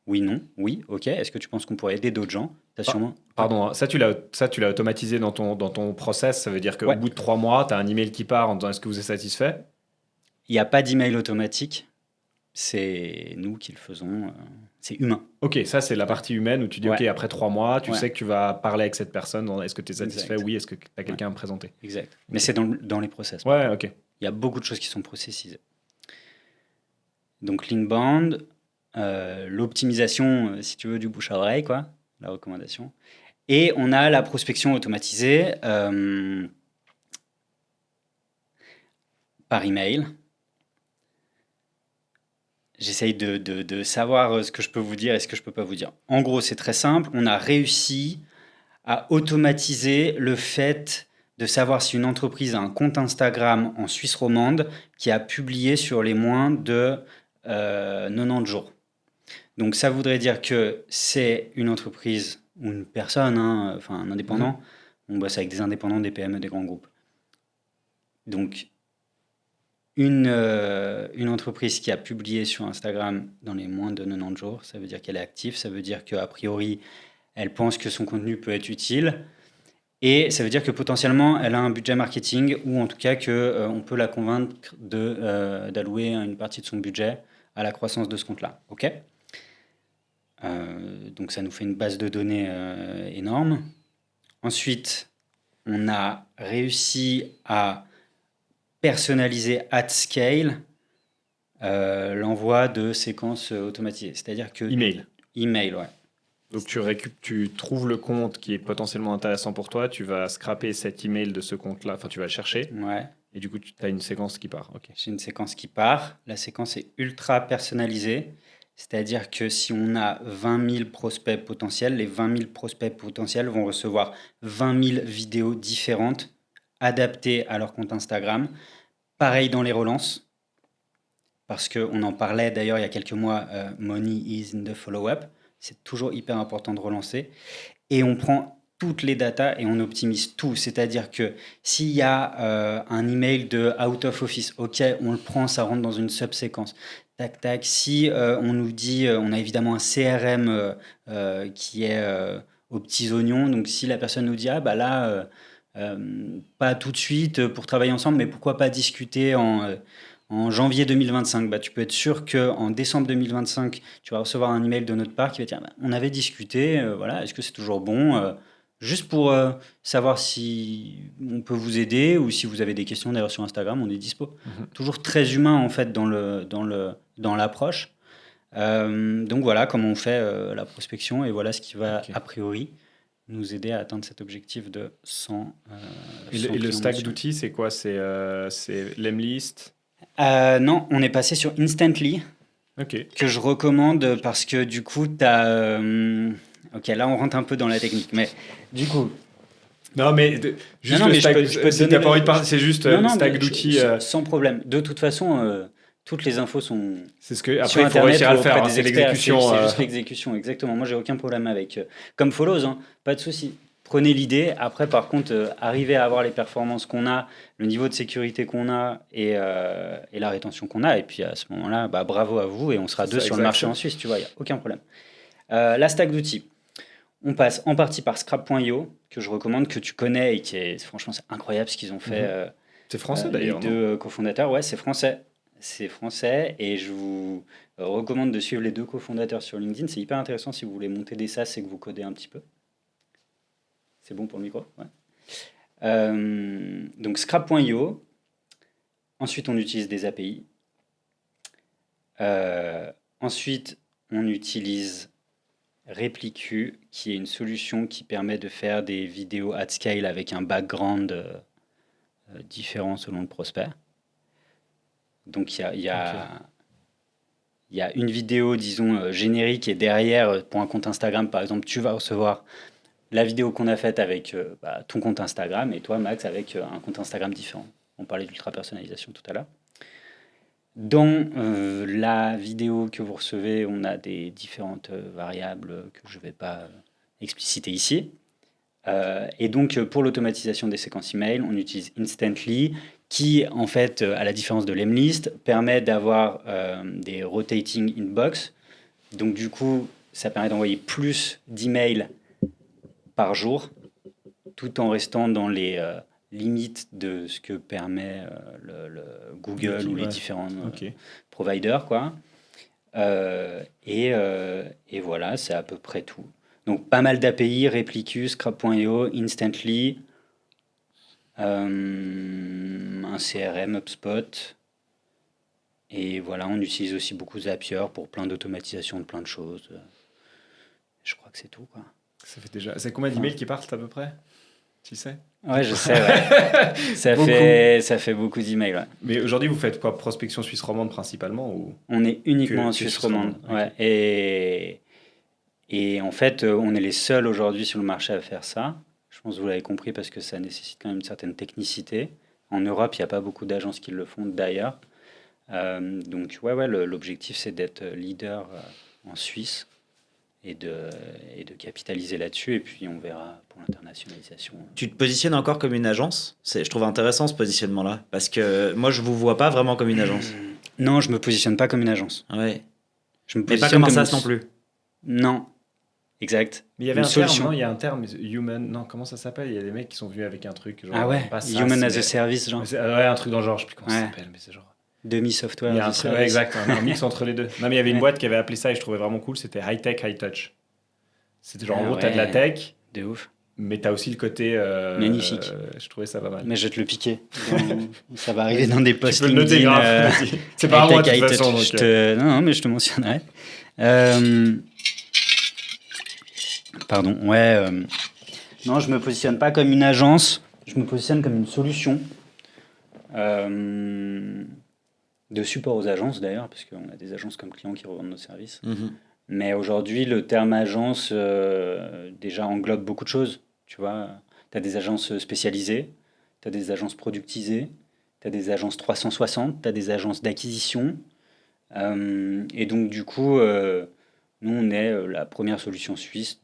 Oui, non. Oui, ok. Est-ce que tu penses qu'on pourrait aider d'autres gens? Sûrement... Pardon, ça tu l'as automatisé dans ton process. Ça veut dire qu'au bout de 3 mois, tu as un email qui part en disant est-ce que vous êtes satisfait? Il n'y a pas d'email automatique. C'est nous qui le faisons. C'est humain. Ok, ça c'est la partie humaine où tu dis ok, après 3 mois, tu sais que tu vas parler avec cette personne. Est-ce que tu es satisfait? Oui. Est-ce que tu as quelqu'un à me présenter? Exact. Mais c'est dans les process. Ouais, ok. Il y a beaucoup de choses qui sont processisées. Donc l'inbound, l'optimisation, si tu veux, du bouche à oreille, quoi, la recommandation. Et on a la prospection automatisée par email. J'essaye de savoir ce que je peux vous dire et ce que je ne peux pas vous dire. En gros, c'est très simple. On a réussi à automatiser le fait de savoir si une entreprise a un compte Instagram en Suisse romande qui a publié sur les moins de 90 jours. Donc, ça voudrait dire que c'est une entreprise ou une personne, hein, enfin un indépendant. On bosse avec des indépendants, des PME, des grands groupes. Donc, une entreprise qui a publié sur Instagram dans les moins de 90 jours, ça veut dire qu'elle est active, ça veut dire qu'a priori, elle pense que son contenu peut être utile, et ça veut dire que potentiellement, elle a un budget marketing, ou en tout cas qu'on peut la convaincre d'allouer une partie de son budget à la croissance de ce compte-là. OK. Donc ça nous fait une base de données énorme. Ensuite, on a réussi à personnaliser at scale l'envoi de séquences automatisées. C'est-à-dire que... Email. Email, ouais. Donc tu trouves le compte qui est potentiellement intéressant pour toi, tu vas scraper cet email de ce compte-là, enfin tu vas le chercher, Ouais. et du coup tu as une séquence qui part. Ok. J'ai une séquence qui part. La séquence est ultra personnalisée. C'est-à-dire que si on a 20 000 prospects potentiels, les 20 000 prospects potentiels vont recevoir 20 000 vidéos différentes adaptées à leur compte Instagram. Pareil dans les relances, parce qu'on en parlait d'ailleurs il y a quelques mois, money is in the follow-up. C'est toujours hyper important de relancer. Et on prend toutes les datas et on optimise tout. C'est-à-dire que s'il y a un email de out of office, ok, on le prend, ça rentre dans une subséquence. Tac, tac. Si on nous dit, on a évidemment un CRM qui est aux petits oignons. Donc si la personne nous dit, ah bah là, pas tout de suite pour travailler ensemble, mais pourquoi pas discuter en janvier 2025, bah, tu peux être sûr qu'en décembre 2025, tu vas recevoir un email de notre part qui va dire, bah, on avait discuté, voilà, est-ce que c'est toujours bon juste pour savoir si on peut vous aider ou si vous avez des questions d'ailleurs sur Instagram, on est dispo. Toujours très humain en fait dans l'approche. Donc voilà comment on fait la prospection et voilà ce qui va a priori nous aider à atteindre cet objectif de 100. Et le stack d'outils, c'est quoi? C'est Lemlist? Non, on est passé sur Instantly. Ok. Que je recommande parce que du coup, tu as... ok, là, on rentre un peu dans la technique, mais du coup... Non, mais juste non, le mais stack, je peux te si donner t'as pas envie de parler, c'est juste non, le non, stack mais d'outils. sans problème. De toute façon, toutes les infos sont C'est ce que, sur après, il faut Internet réussir à le auprès faire, hein, des c'est experts. l'exécution. C'est juste l'exécution, exactement. Moi, j'ai aucun problème avec... comme Follows, hein, pas de souci. Prenez l'idée. Après, par contre, arriver à avoir les performances qu'on a, le niveau de sécurité qu'on a et la rétention qu'on a. Et puis, à ce moment-là, bah, bravo à vous et on sera C'est deux ça, sur le exact. marché en Suisse, tu vois, il n'y a aucun problème. La stack d'outils. On passe en partie par Scrap.io, que je recommande, que tu connais et qui est, franchement, c'est incroyable ce qu'ils ont fait. C'est français d'ailleurs. Les deux cofondateurs, ouais, c'est français. C'est français et je vous recommande de suivre les deux cofondateurs sur LinkedIn. C'est hyper intéressant si vous voulez monter des SaaS et que vous codez un petit peu. C'est bon pour le micro, ouais. Donc Scrap.io. Ensuite, on utilise des API. Ensuite, on utilise Repliku, qui est une solution qui permet de faire des vidéos at scale avec un background différent selon le prospect. Donc il y a une vidéo, disons, générique et derrière, pour un compte Instagram, par exemple, tu vas recevoir la vidéo qu'on a faite avec ton compte Instagram et toi, Max, avec un compte Instagram différent. On parlait d'ultra-personnalisation tout à l'heure. Dans la vidéo que vous recevez, on a des différentes variables que je ne vais pas expliciter ici. Et donc, pour l'automatisation des séquences email, on utilise Instantly, qui, en fait, à la différence de Lemlist, permet d'avoir des rotating inbox. Donc, du coup, ça permet d'envoyer plus d'emails par jour, tout en restant dans les limites de ce que permet le Google ou les différents providers, quoi. Et voilà, c'est à peu près tout. Donc, pas mal d'API, Repliku, Scrap.io, Instantly, un CRM, HubSpot. Et voilà, on utilise aussi beaucoup Zapier pour plein d'automatisation de plein de choses. Je crois que c'est tout, quoi. Ça fait déjà... C'est combien d'emails qui partent à peu près? Tu sais? Ouais, je sais, ouais. ça fait beaucoup d'emails, ouais. Mais aujourd'hui, vous faites quoi? Prospection suisse romande principalement ou... On est uniquement en Suisse romande. Ouais. Et en fait, on est les seuls aujourd'hui sur le marché à faire ça. Je pense que vous l'avez compris parce que ça nécessite quand même une certaine technicité. En Europe, il n'y a pas beaucoup d'agences qui le font d'ailleurs. Donc, ouais, l'objectif, c'est d'être leader en Suisse et de capitaliser là-dessus. Et puis, on verra pour l'internationalisation. Tu te positionnes encore comme une agence? Je trouve intéressant ce positionnement-là, parce que moi, je vous vois pas vraiment comme une agence. Non, je me positionne pas comme une agence. Ouais. Je me Mais pas positionne comme un une- SaaS non plus. Non, exact. Mais il y avait Une un solution. terme, non? Il y a un terme, human. Non, comment ça s'appelle? Il y a des mecs qui sont venus avec un truc. Genre, Ah ouais, pas SaaS, Human as mais- a Service, genre. Ouais, un truc dans le genre, je sais plus comment ça Ouais. s'appelle, mais c'est genre. Demi-software Il y a as un a truc, ouais, Service. exact, un mix entre les deux. Non, mais il y avait une Ouais. boîte qui avait appelé ça et je trouvais vraiment cool, c'était high tech, high touch. C'était genre, en Ah gros, t'as de la ouais. tech, De ouf. mais t'as aussi le côté. Magnifique. Je trouvais ça pas mal. Mais je vais te le piquer. Ça va arriver dans des Tu posts peux le noter LinkedIn, grave. vas-y. C'est pas à moi de toute façon. Donc, Non, mais je te mentionnerai. Pardon, ouais. Non, je me positionne pas comme une agence, je me positionne comme une solution de support aux agences d'ailleurs, parce qu'on a des agences comme clients qui revendent nos services. Mhm. Mais aujourd'hui, le terme agence déjà englobe beaucoup de choses. Tu vois, tu as des agences spécialisées, tu as des agences productisées, tu as des agences 360, tu as des agences d'acquisition. Et donc, du coup, nous, on est la première solution suisse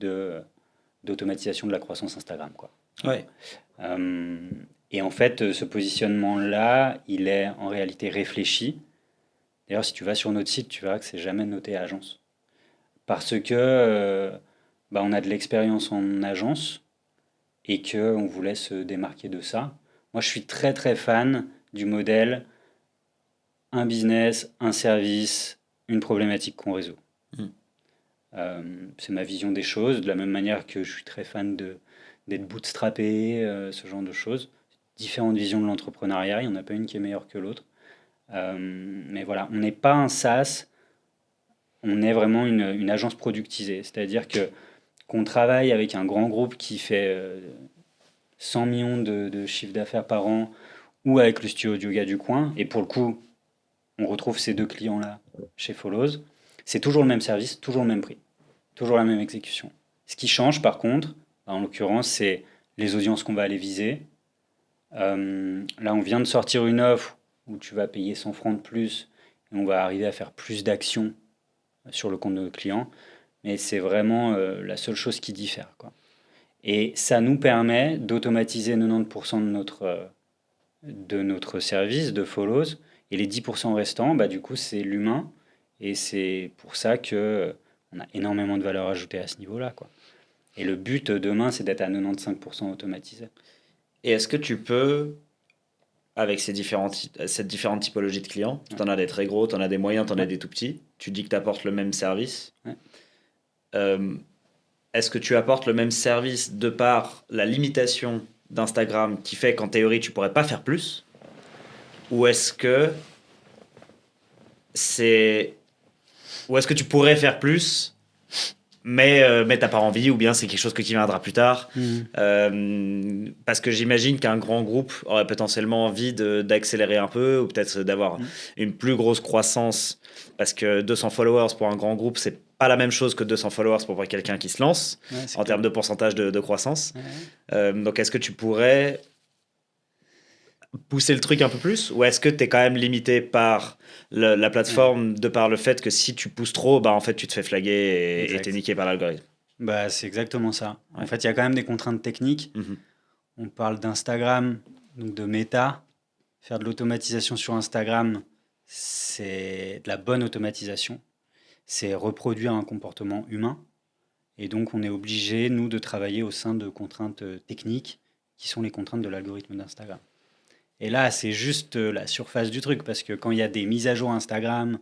d'automatisation de la croissance Instagram, quoi. Ouais. Et en fait, ce positionnement-là, il est en réalité réfléchi. D'ailleurs, si tu vas sur notre site, tu verras que c'est jamais noté agence. Parce que on a de l'expérience en agence et qu'on voulait se démarquer de ça. Moi, je suis très très fan du modèle un business, un service, une problématique qu'on résout. C'est ma vision des choses, de la même manière que je suis très fan d'être bootstrappé, ce genre de choses. Différentes visions de l'entrepreneuriat, il n'y en a pas une qui est meilleure que l'autre. Mais voilà, on n'est pas un SaaS, on est vraiment une agence productisée. C'est-à-dire qu'on travaille avec un grand groupe qui fait 100 millions de chiffre d'affaires par an ou avec le studio de yoga du coin. Et pour le coup, on retrouve ces deux clients-là chez Follows. C'est toujours le même service, toujours le même prix, toujours la même exécution. Ce qui change par contre, en l'occurrence, c'est les audiences qu'on va aller viser. Là, on vient de sortir une offre où tu vas payer 100 francs de plus et on va arriver à faire plus d'actions sur le compte de nos clients. Mais c'est vraiment la seule chose qui diffère, quoi. Et ça nous permet d'automatiser 90% de notre service, de Follows. Et les 10% restants, du coup, c'est l'humain. Et c'est pour ça qu'on a énormément de valeur ajoutée à ce niveau-là, quoi. Et le but demain, c'est d'être à 95% automatisé. Et est-ce que tu peux, avec cette différente typologie de clients, tu en as des très gros, tu en as des moyens, tu en as des tout petits, tu dis que tu apportes le même service. Ouais. Est-ce que tu apportes le même service de par la limitation d'Instagram qui fait qu'en théorie, tu pourrais pas faire plus? Ou est-ce que tu pourrais faire plus, mais t'as pas envie, ou bien c'est quelque chose qui viendra plus tard? Parce que j'imagine qu'un grand groupe aurait potentiellement envie d'accélérer un peu, ou peut-être d'avoir une plus grosse croissance, parce que 200 followers pour un grand groupe, c'est pas la même chose que 200 followers pour quelqu'un qui se lance, en termes de pourcentage de croissance. Donc est-ce que tu pourrais pousser le truc un peu plus, ou est-ce que tu es quand même limité par la plateforme, de par le fait que si tu pousses trop, en fait tu te fais flaguer et t'es niqué par l'algorithme? C'est exactement ça. Ouais. En fait, il y a quand même des contraintes techniques. On parle d'Instagram, donc de méta. Faire de l'automatisation sur Instagram, c'est de la bonne automatisation. C'est reproduire un comportement humain. Et donc, on est obligé, nous, de travailler au sein de contraintes techniques qui sont les contraintes de l'algorithme d'Instagram. Et là, c'est juste la surface du truc, parce que quand il y a des mises à jour Instagram,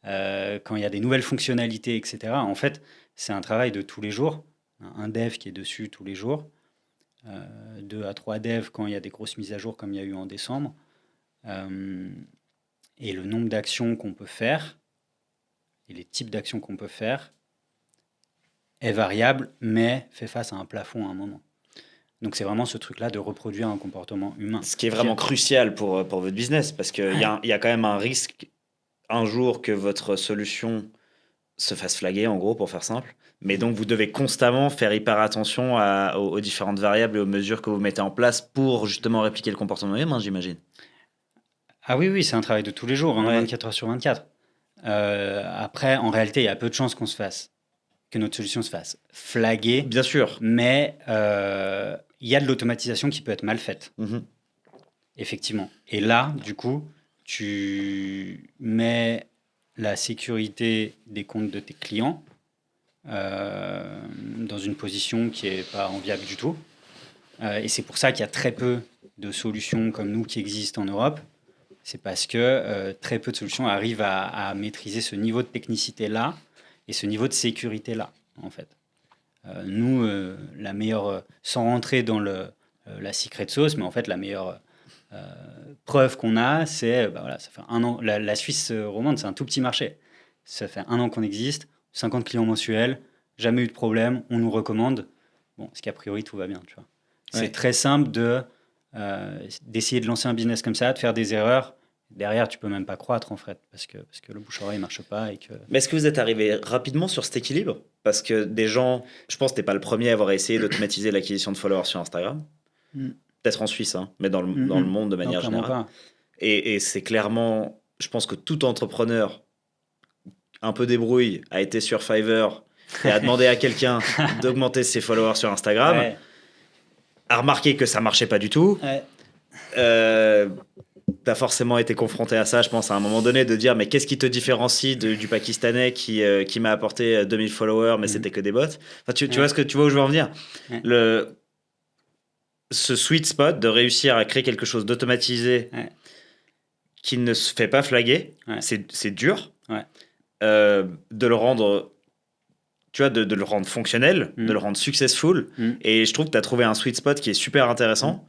quand il y a des nouvelles fonctionnalités, etc., en fait, c'est un travail de tous les jours. Un dev qui est dessus tous les jours, 2 à 3 devs quand il y a des grosses mises à jour comme il y a eu en décembre. Et le nombre d'actions qu'on peut faire, et les types d'actions qu'on peut faire, est variable, mais fait face à un plafond à un moment. Donc c'est vraiment ce truc-là de reproduire un comportement humain. Ce qui est vraiment crucial pour votre business, parce qu'il y a quand même un risque un jour que votre solution se fasse flaguer, en gros, pour faire simple. Mais donc vous devez constamment faire hyper attention aux différentes variables et aux mesures que vous mettez en place pour justement répliquer le comportement humain, j'imagine. Ah oui, c'est un travail de tous les jours, 24 heures sur 24. Après, en réalité, il y a peu de chances qu'on se fasse que notre solution se fasse flaguer, Bien sûr. mais il y a de l'automatisation qui peut être mal faite, Mhm. effectivement. Et là, du coup, tu mets la sécurité des comptes de tes clients dans une position qui n'est pas enviable du tout. Et c'est pour ça qu'il y a très peu de solutions comme nous qui existent en Europe. C'est parce que très peu de solutions arrivent à maîtriser ce niveau de technicité-là et ce niveau de sécurité-là, en fait. Nous, la meilleure, sans rentrer dans la secret sauce, mais en fait, la meilleure preuve qu'on a, c'est, bah voilà, ça fait 1 an, la Suisse romande, c'est un tout petit marché. Ça fait 1 an qu'on existe, 50 clients mensuels, jamais eu de problème, on nous recommande. Bon, ce qu'a priori, tout va bien, tu vois. Ouais. C'est très simple d'essayer de lancer un business comme ça, de faire des erreurs. Derrière, tu peux même pas croître, en fait, parce que le bouche-oreille marche pas et que... Mais est-ce que vous êtes arrivé rapidement sur cet équilibre? Parce que des gens, je pense que tu n'es pas le premier à avoir essayé d'automatiser l'acquisition de followers sur Instagram. Mm. Peut-être en Suisse, hein, mais dans le monde de Non, manière clairement générale. pas. Et c'est clairement, je pense que tout entrepreneur un peu débrouille a été sur Fiverr et a demandé à quelqu'un d'augmenter ses followers sur Instagram, Ouais, a remarqué que ça marchait pas du tout. ouais. T'as forcément été confronté à ça, je pense, à un moment donné, de dire mais qu'est-ce qui te différencie du Pakistanais qui m'a apporté 2000 followers, mais c'était que des bots. Enfin, tu vois tu vois où je veux en venir. Ouais. Ce sweet spot de réussir à créer quelque chose d'automatisé qui ne se fait pas flaguer, c'est dur. Ouais. De le rendre, tu vois, de le rendre fonctionnel, de le rendre successful. Et je trouve que tu as trouvé un sweet spot qui est super intéressant.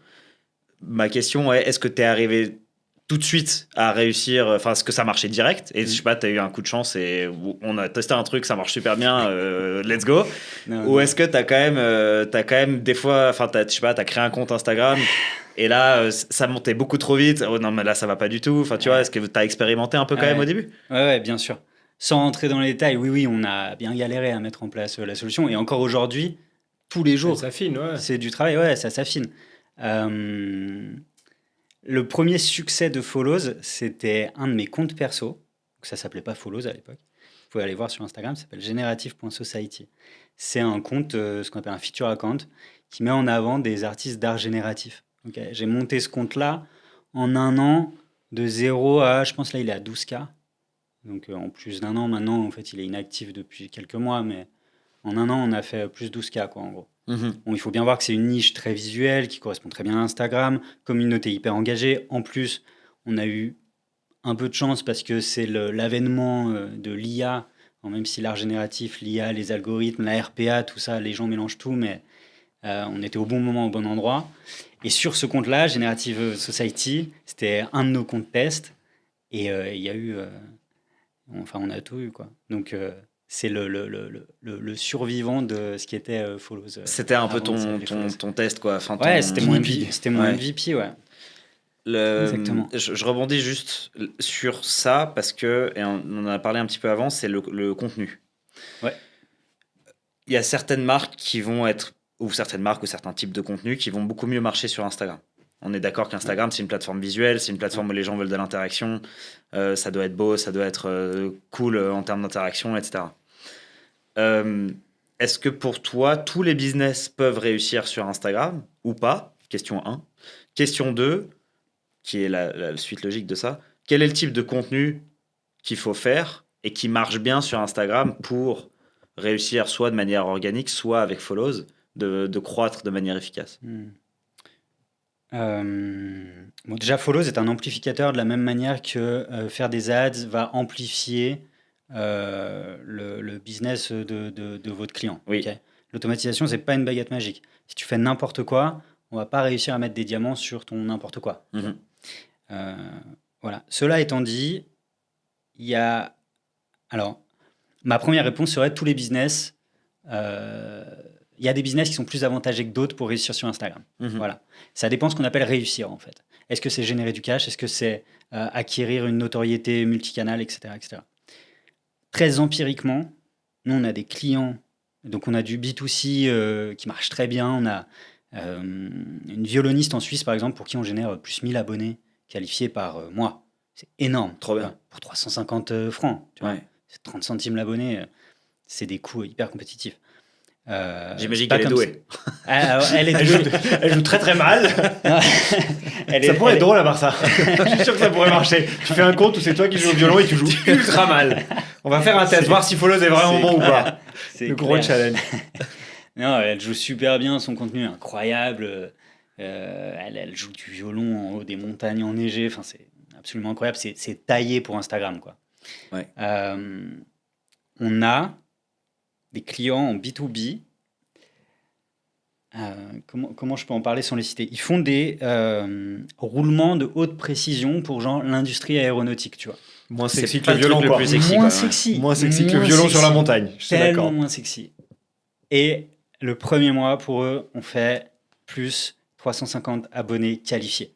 Ma question est, est-ce que tu es arrivé tout de suite à réussir, enfin, est-ce que ça marchait direct? Et je sais pas, tu as eu un coup de chance et on a testé un truc, ça marche super bien, let's go. Ou est-ce que tu as quand même des fois, enfin, je sais pas, tu as créé un compte Instagram et là, ça montait beaucoup trop vite. Oh non, mais là, ça va pas du tout. Enfin, tu vois, est-ce que tu as expérimenté un peu quand même au début? Ouais, bien sûr. Sans entrer dans les détails, oui, on a bien galéré à mettre en place la solution. Et encore aujourd'hui, tous les jours, Ça s'affine, ouais. c'est du travail, ça s'affine. Le premier succès de Follows, c'était un de mes comptes perso. Donc ça s'appelait pas Follows à l'époque. Vous pouvez aller voir sur Instagram, ça s'appelle generative.society. C'est un compte, ce qu'on appelle un feature account, qui met en avant des artistes d'art génératif. Okay. J'ai monté ce compte-là en 1 an, de 0 à, je pense là, il est à 12K. Donc en plus d'1 an, maintenant, en fait, il est inactif depuis quelques mois, mais en 1 an, on a fait plus 12K, quoi, en gros. Bon, il faut bien voir que c'est une niche très visuelle qui correspond très bien à Instagram, communauté hyper engagée. En plus, on a eu un peu de chance parce que c'est l'avènement de l'IA. Même si l'art génératif, l'IA, les algorithmes, la RPA, tout ça, les gens mélangent tout, mais on était au bon moment, au bon endroit. Et sur ce compte-là, Generative Society, c'était un de nos comptes test. Et il y a eu... enfin, on a tout eu, quoi. Donc... c'est le survivant de ce qui était Follows. C'était un peu ton test, quoi. Enfin, ouais, c'était mon MVP. C'était mon MVP, ouais. Exactement. Je rebondis juste sur ça parce que, et on en a parlé un petit peu avant, c'est le contenu. Ouais. Il y a certaines marques qui vont être, ou certaines marques ou certains types de contenus qui vont beaucoup mieux marcher sur Instagram. On est d'accord qu'Instagram, c'est une plateforme visuelle, c'est une plateforme où les gens veulent de l'interaction, ça doit être beau, ça doit être cool en termes d'interaction, etc. Est-ce que pour toi, tous les business peuvent réussir sur Instagram ou pas? Question 1. Question 2, qui est la suite logique de ça, quel est le type de contenu qu'il faut faire et qui marche bien sur Instagram pour réussir soit de manière organique, soit avec Follows, de croître de manière efficace? Bon, déjà, Follows est un amplificateur de la même manière que faire des ads va amplifier le business de votre client. Oui. Okay. L'automatisation, c'est pas une baguette magique. Si tu fais n'importe quoi, on va pas réussir à mettre des diamants sur ton n'importe quoi. Voilà. Cela étant dit, il y a... Alors, ma première réponse serait tous les business... il y a des business qui sont plus avantagés que d'autres pour réussir sur Instagram. Voilà. Ça dépend de ce qu'on appelle réussir, en fait. Est-ce que c'est générer du cash? Est-ce que c'est acquérir une notoriété multicanale, etc., etc. Très empiriquement, nous, on a des clients. Donc, on a du B2C qui marche très bien. On a une violoniste en Suisse, par exemple, pour qui on génère plus 1000 abonnés qualifiés par mois. C'est énorme. Trop bien. Pour 350 francs. Tu vois. Ouais. C'est 30 centimes l'abonné. c'est des coûts hyper compétitifs. J'imagine pas qu'elle est comme douée. Elle est Elle douée. elle joue très très mal. Ça pourrait être drôle à part ça. Je suis sûr que ça pourrait marcher. Tu fais un compte où c'est toi qui joues au violon et tu joues ultra mal. On va faire un test, voir si Follows est vraiment bon ou pas. C'est Le gros clair. challenge. Non, elle joue super bien, son contenu est incroyable. Elle joue du violon en haut des montagnes enneigées. Enfin, c'est absolument incroyable. C'est taillé pour Instagram, quoi. Ouais. On a des clients en B2B. Comment je peux en parler sans les citer? Ils font des roulements de haute précision pour genre l'industrie aéronautique, tu vois. Moins C'est sexy que pas le le truc violon, le quoi. plus sexy, moins quoi, ouais. sexy. Moins sexy que le Moins violon sur la sexy. montagne. Je suis Tellement d'accord. moins sexy. Et le premier mois, pour eux, on fait plus 350 abonnés qualifiés.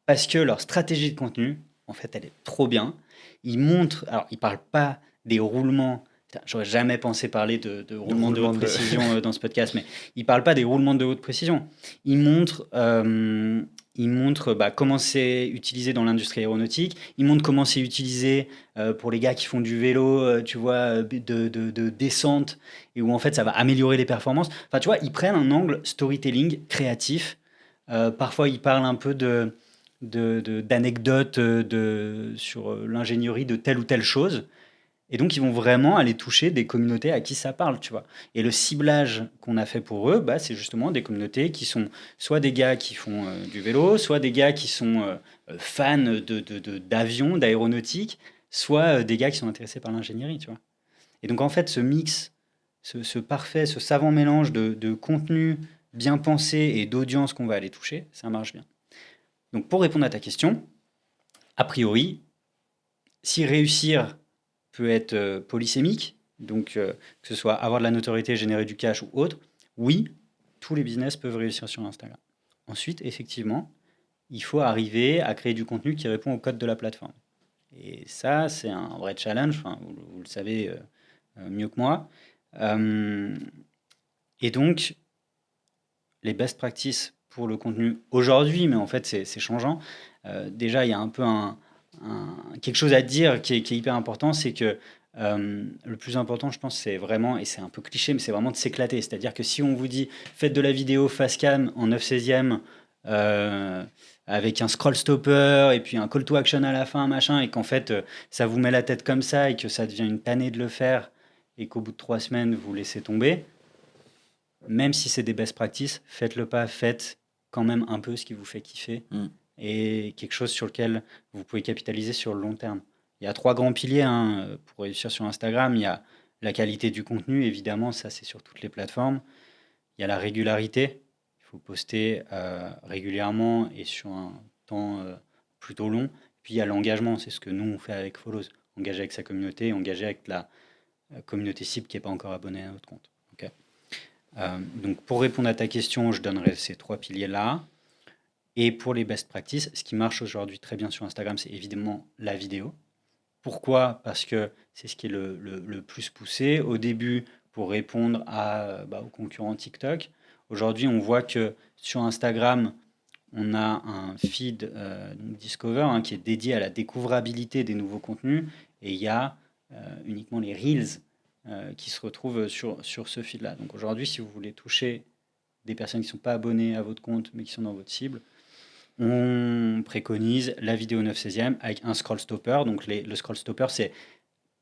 Parce que leur stratégie de contenu, en fait, elle est trop bien. Ils montrent, alors ils parlent pas des roulements. Putain, j'aurais jamais pensé parler de roulements de roulements haute de- précision dans ce podcast, mais ils parlent pas des roulements de haute précision. Ils montrent comment c'est utilisé dans l'industrie aéronautique. Ils montrent comment c'est utilisé pour les gars qui font du vélo, tu vois, de descente, et où en fait ça va améliorer les performances. Enfin, tu vois, ils prennent un angle storytelling créatif. Parfois, ils parlent un peu d'anecdotes sur l'ingénierie de telle ou telle chose. Et donc, ils vont vraiment aller toucher des communautés à qui ça parle, tu vois. Et le ciblage qu'on a fait pour eux, c'est justement des communautés qui sont soit des gars qui font du vélo, soit des gars qui sont fans d'avions, d'aéronautique, soit des gars qui sont intéressés par l'ingénierie, tu vois. Et donc, en fait, ce mix, ce parfait, ce savant mélange de contenu bien pensé et d'audience qu'on va aller toucher, ça marche bien. Donc, pour répondre à ta question, a priori, si réussir peut être polysémique, donc que ce soit avoir de la notoriété, générer du cash ou autre, oui, tous les business peuvent réussir sur Instagram. Ensuite, effectivement, il faut arriver à créer du contenu qui répond au code de la plateforme. Et ça, c'est un vrai challenge, enfin, vous le savez mieux que moi. Et donc, les best practices pour le contenu aujourd'hui, mais en fait, c'est changeant. Déjà, il y a un peu quelque chose à dire qui est hyper important, c'est que le plus important, je pense, c'est vraiment, et c'est un peu cliché, mais c'est vraiment de s'éclater. C'est-à-dire que si on vous dit faites de la vidéo face cam en 9/16e avec un scroll stopper et puis un call to action à la fin, machin, et qu'en fait ça vous met la tête comme ça et que ça devient une tannée de le faire et qu'au bout de 3 semaines vous laissez tomber, même si c'est des best practices, faites-le pas, faites quand même un peu ce qui vous fait kiffer et quelque chose sur lequel vous pouvez capitaliser sur le long terme. Il y a 3 grands piliers pour réussir sur Instagram. Il y a la qualité du contenu, évidemment, ça c'est sur toutes les plateformes. Il y a la régularité. Il faut poster régulièrement et sur un temps plutôt long. Puis il y a l'engagement, c'est ce que nous on fait avec Follows. Engager avec sa communauté, engager avec la communauté cible qui n'est pas encore abonnée à notre compte. Okay. Donc pour répondre à ta question, je donnerai ces 3 piliers-là. Et pour les best practices, ce qui marche aujourd'hui très bien sur Instagram, c'est évidemment la vidéo. Pourquoi? Parce que c'est ce qui est le plus poussé. Au début, pour répondre aux concurrents TikTok. Aujourd'hui, on voit que sur Instagram, on a un feed Discover qui est dédié à la découvrabilité des nouveaux contenus. Et il y a uniquement les Reels qui se retrouvent sur ce feed-là. Donc aujourd'hui, si vous voulez toucher des personnes qui ne sont pas abonnées à votre compte, mais qui sont dans votre cible, on préconise la vidéo 9/16e avec un scroll stopper. Donc le scroll stopper, c'est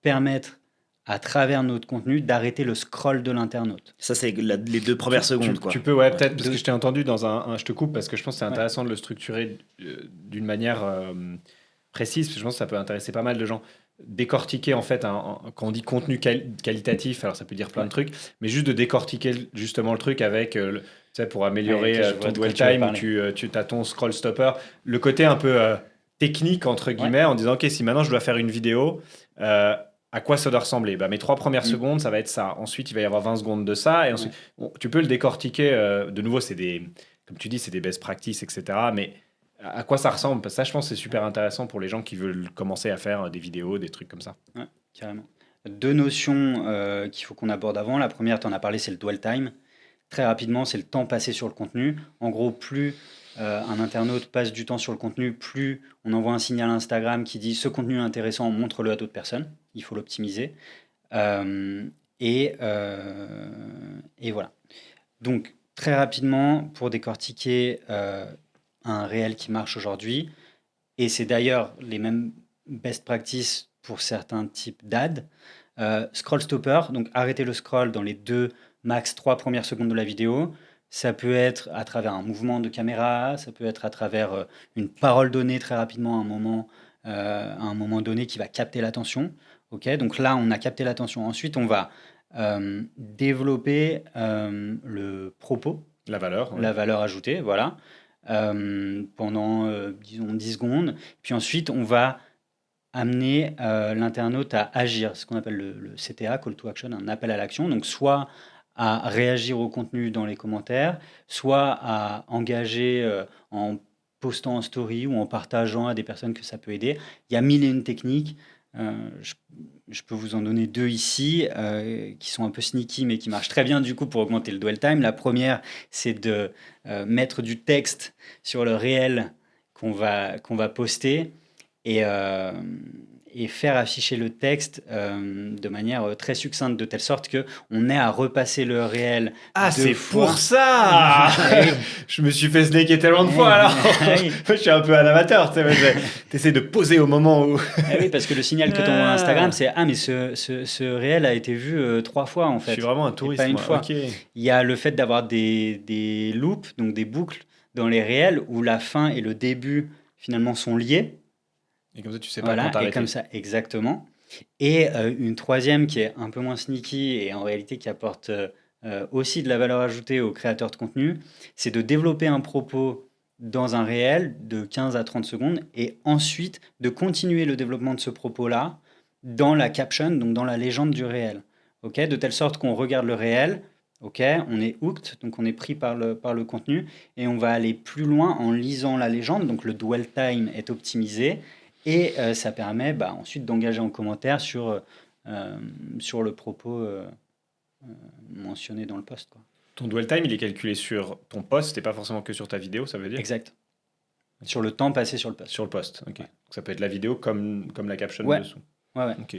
permettre à travers notre contenu d'arrêter le scroll de l'internaute. Ça, c'est les 2 premières secondes, quoi. Tu peux, peut-être, parce que je t'ai entendu dans je te coupe, parce que je pense que c'est intéressant de le structurer d'une manière précise, parce que je pense que ça peut intéresser pas mal de gens. Décortiquer, en fait, quand on dit contenu qualitatif, alors ça peut dire plein de trucs, mais juste de décortiquer justement le truc avec, tu sais, pour améliorer ton dwell time, où tu as ton scroll stopper, le côté un peu technique, entre guillemets, en disant, OK, si maintenant je dois faire une vidéo, à quoi ça doit ressembler? Mes 3 premières secondes, ça va être ça. Ensuite, il va y avoir 20 secondes de ça. Et ensuite, tu peux le décortiquer. De nouveau, comme tu dis, c'est des best practices, etc. Mais à quoi ça ressemble? Parce que ça, je pense que c'est super intéressant pour les gens qui veulent commencer à faire des vidéos, des trucs comme ça. Ouais, carrément. 2 notions qu'il faut qu'on aborde avant. La première, tu en as parlé, c'est le dwell time. Très rapidement, c'est le temps passé sur le contenu. En gros, plus un internaute passe du temps sur le contenu, plus on envoie un signal à Instagram qui dit ce contenu est intéressant, montre-le à d'autres personnes. Il faut l'optimiser. Et voilà. Donc, très rapidement, pour décortiquer un réel qui marche aujourd'hui, et c'est d'ailleurs les mêmes best practices pour certains types d'ads, scroll stopper, donc arrêter le scroll dans les 2, max 3 premières secondes de la vidéo. Ça peut être à travers un mouvement de caméra, ça peut être à travers une parole donnée très rapidement à un moment donné qui va capter l'attention. Ok, donc là, on a capté l'attention. Ensuite, on va développer le propos, La valeur. Ouais. la valeur ajoutée, voilà, pendant, disons, 10 secondes. Puis ensuite, on va amener l'internaute à agir, ce qu'on appelle le CTA, Call to Action, un appel à l'action. Donc, soit à réagir au contenu dans les commentaires, soit à engager en postant en story ou en partageant à des personnes que ça peut aider. Il y a mille et une techniques. Je peux vous en donner 2 ici, qui sont un peu sneaky, mais qui marchent très bien du coup pour augmenter le dwell time. La première, c'est de mettre du texte sur le réel qu'on va poster et faire afficher le texte de manière très succincte, de telle sorte qu'on ait à repasser le réel Ah, 2 c'est fois. pour ça. Je me suis fait snaker tellement de fois alors. Oui. Je suis un peu un amateur. T'essaies de poser au moment où. Oui, parce que le signal que t'envoie Instagram, c'est mais ce réel a été vu 3 fois en fait. Je suis vraiment un Et touriste. pas une moi. fois. Ok. Il y a le fait d'avoir des loops, donc des boucles dans les réels où la fin et le début finalement sont liés. Et comme ça, tu sais pas Voilà, quand et t'arrêter. comme ça, exactement. Et une troisième qui est un peu moins sneaky et en réalité qui apporte aussi de la valeur ajoutée aux créateurs de contenu, c'est de développer un propos dans un réel de 15 à 30 secondes et ensuite de continuer le développement de ce propos-là dans la caption, donc dans la légende du réel. Ok, de telle sorte qu'on regarde le réel, ok, on est hooked, donc on est pris par le contenu et on va aller plus loin en lisant la légende, donc le dwell time est optimisé. Et ça permet ensuite d'engager en commentaire sur le propos mentionné dans le post, quoi. Ton dwell time, il est calculé sur ton post et pas forcément que sur ta vidéo, ça veut dire. Exact. Sur le temps passé sur le post. Sur le post. Ok. Ouais. Donc, ça peut être la vidéo comme la caption Ouais. dessous. Ouais. Ok.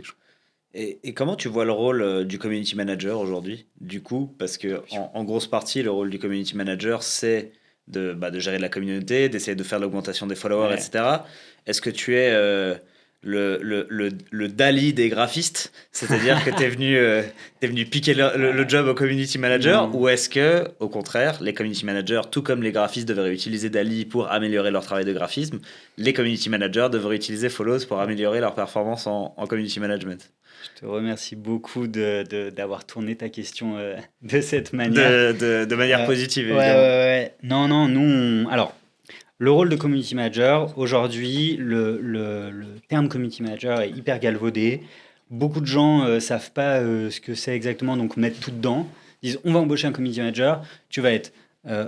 Et comment tu vois le rôle du community manager aujourd'hui, du coup? Parce que en grosse partie, le rôle du community manager, c'est de gérer la communauté, d'essayer de faire l'augmentation des followers, Ouais. etc. Est-ce que tu es le Dali des graphistes? C'est-à-dire que tu es venu piquer le job au community manager? Non. Ou est-ce que, au contraire, les community managers, tout comme les graphistes devraient utiliser Dali pour améliorer leur travail de graphisme, les community managers devraient utiliser Follows pour améliorer leur performance en community management? Je te remercie beaucoup d'avoir tourné ta question de cette manière. De manière positive, Ouais, évidemment. ouais. Non, nous, alors, le rôle de community manager, aujourd'hui, le terme community manager est hyper galvaudé. Beaucoup de gens ne savent pas ce que c'est exactement, donc mettent tout dedans. Ils disent, on va embaucher un community manager, tu vas être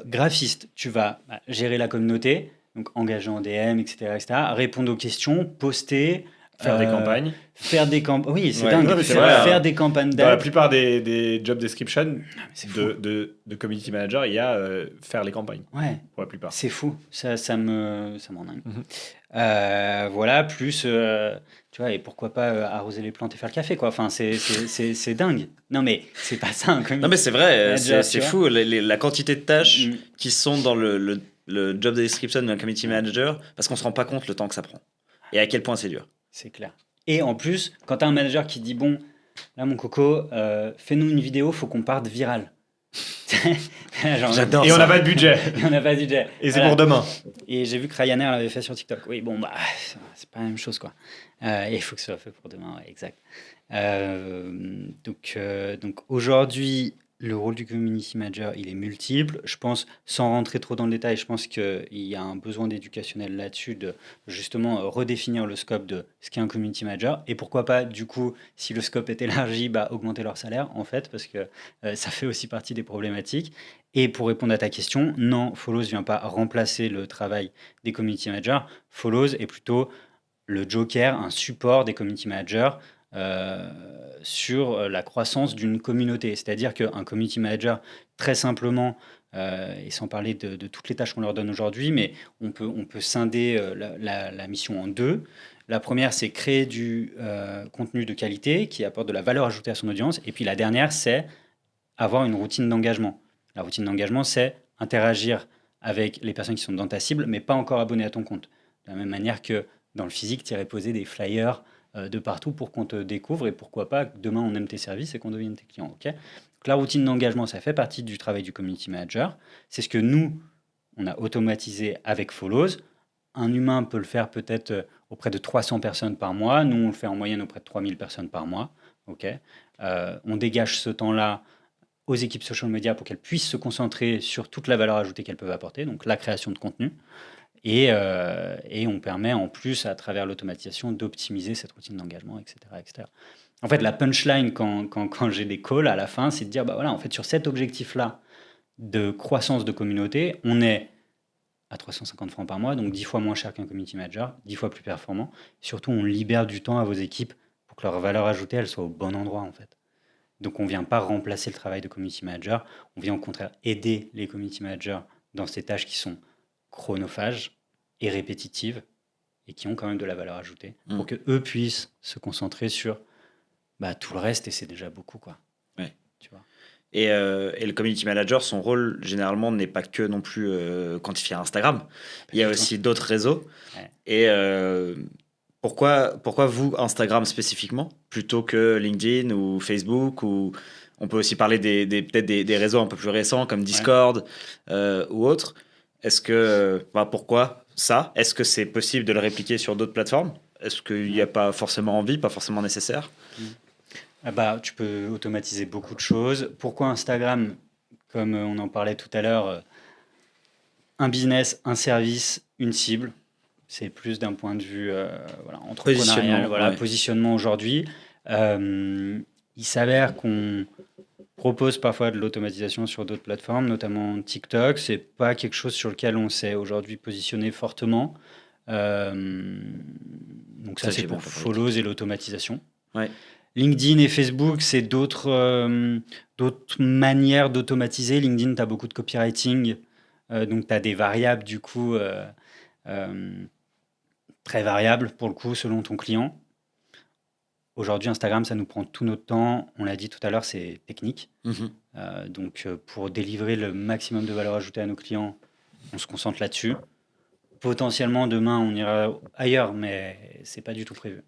graphiste, tu vas gérer la communauté, donc engager en DM, etc., répondre aux questions, poster, Faire des campagnes. faire des campagnes. Oui, c'est Ouais, dingue. non, mais c'est vrai, Faire hein. des campagnes Dans la d'ads. plupart des job descriptions C'est fou. de community manager, il y a faire les campagnes, Ouais. pour la plupart. C'est fou, ça m'en dingue. Mhm. Voilà, plus, tu vois, et pourquoi pas arroser les plantes et faire le café, quoi. Enfin, c'est dingue. Non, mais c'est pas ça, un community Non, mais c'est vrai, manager, c'est tu vois. fou la quantité de tâches Mm. qui sont dans le job description d'un community manager parce qu'on se rend pas compte le temps que ça prend et à quel point c'est dur. C'est clair. Et en plus, quand tu as un manager qui dit, bon, là, mon coco, fais-nous une vidéo, faut qu'on parte viral. Genre, J'adore. Et on ça. n'a pas de budget. on n'a pas de budget. Et c'est Voilà. pour demain. Et j'ai vu que Ryanair l'avait fait sur TikTok. Oui, bon, c'est pas la même chose, quoi. Et il faut que ce soit fait pour demain, ouais, exact. Donc aujourd'hui, le rôle du community manager, il est multiple. Je pense, sans rentrer trop dans le détail, je pense qu'il y a un besoin d'éducationnel là-dessus, de justement redéfinir le scope de ce qu'est un community manager. Et pourquoi pas, du coup, si le scope est élargi, augmenter leur salaire, en fait, parce que ça fait aussi partie des problématiques. Et pour répondre à ta question, non, Follows ne vient pas remplacer le travail des community managers. Follows est plutôt le joker, un support des community managers sur la croissance d'une communauté. C'est-à-dire qu'un community manager, très simplement, et sans parler de toutes les tâches qu'on leur donne aujourd'hui, mais on peut scinder la mission en deux. La première, c'est créer du contenu de qualité qui apporte de la valeur ajoutée à son audience. Et puis la dernière, c'est avoir une routine d'engagement. La routine d'engagement, c'est interagir avec les personnes qui sont dans ta cible, mais pas encore abonnées à ton compte. De la même manière que dans le physique, tu irais poser des flyers de partout pour qu'on te découvre et pourquoi pas que demain on aime tes services et qu'on devienne tes clients. Ok. Donc la routine d'engagement, ça fait partie du travail du community manager. C'est ce que nous, on a automatisé avec Follows. Un humain peut le faire peut-être auprès de 300 personnes par mois. Nous, on le fait en moyenne auprès de 3000 personnes par mois. Ok. On dégage ce temps-là aux équipes social media pour qu'elles puissent se concentrer sur toute la valeur ajoutée qu'elles peuvent apporter, donc la création de contenu. Et on permet en plus, à travers l'automatisation, d'optimiser cette routine d'engagement, etc., etc. En fait, la punchline, quand j'ai des calls à la fin, c'est de dire, bah voilà, en fait, sur cet objectif-là de croissance de communauté, on est à 350 francs par mois, donc 10 fois moins cher qu'un community manager, 10 fois plus performant. Surtout, on libère du temps à vos équipes pour que leur valeur ajoutée, elle soit au bon endroit, en fait. Donc, on ne vient pas remplacer le travail de community manager, on vient au contraire aider les community managers dans ces tâches qui sont chronophages et répétitives et qui ont quand même de la valeur ajoutée pour que eux puissent se concentrer sur tout le reste, et c'est déjà beaucoup, quoi. Ouais. Tu vois. Et le community manager, son rôle généralement n'est pas que non plus quantifier Instagram. Il y a aussi d'autres réseaux. Ouais. Et pourquoi vous, Instagram spécifiquement, plutôt que LinkedIn ou Facebook, ou on peut aussi parler peut-être des réseaux un peu plus récents comme Discord ou autres. Est-ce que pourquoi ça? Est-ce que c'est possible de le répliquer sur d'autres plateformes? Est-ce qu'il n'y a pas forcément envie, pas forcément nécessaire? Tu peux automatiser beaucoup de choses. Pourquoi Instagram? Comme on en parlait tout à l'heure, un business, un service, une cible. C'est plus d'un point de vue entrepreneurial, positionnement aujourd'hui. Il s'avère qu'on propose parfois de l'automatisation sur d'autres plateformes, notamment TikTok. C'est pas quelque chose sur lequel on s'est aujourd'hui positionné fortement. Donc ça c'est pour Follows et l'automatisation. Ouais. LinkedIn et Facebook, c'est d'autres manières d'automatiser. LinkedIn, tu as beaucoup de copywriting, donc tu as des variables du coup très variables pour le coup selon ton client. Aujourd'hui, Instagram, ça nous prend tout notre temps. On l'a dit tout à l'heure, c'est technique. Donc, pour délivrer le maximum de valeur ajoutée à nos clients, on se concentre là-dessus. Potentiellement, demain, on ira ailleurs, mais c'est pas du tout prévu.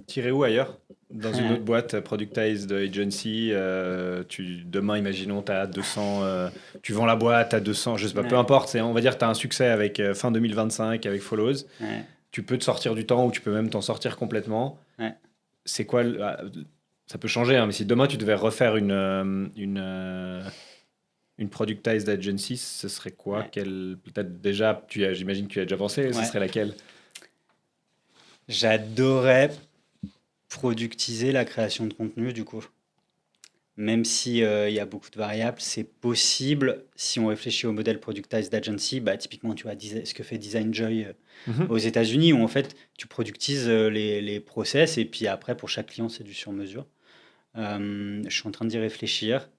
Tirer où ailleurs? Dans une autre boîte, Productized Agency, demain, imaginons, tu as 200, tu vends la boîte à 200, je sais pas, peu importe, on va dire que tu as un succès avec fin 2025 avec Follows. Ouais. Tu peux te sortir du temps ou tu peux même t'en sortir complètement. Ouais. C'est quoi ça peut changer, mais si demain tu devais refaire une Productized Agency, ce serait quoi? Peut-être déjà, j'imagine que tu as déjà pensé, ce serait laquelle? J'adorais productiser la création de contenu, du coup. Même si y a beaucoup de variables, c'est possible si on réfléchit au modèle Productized Agency. Typiquement, tu vois, ce que fait Design Joy aux États-Unis, où en fait, tu productises les process et puis après, pour chaque client, c'est du sur-mesure. Je suis en train d'y réfléchir.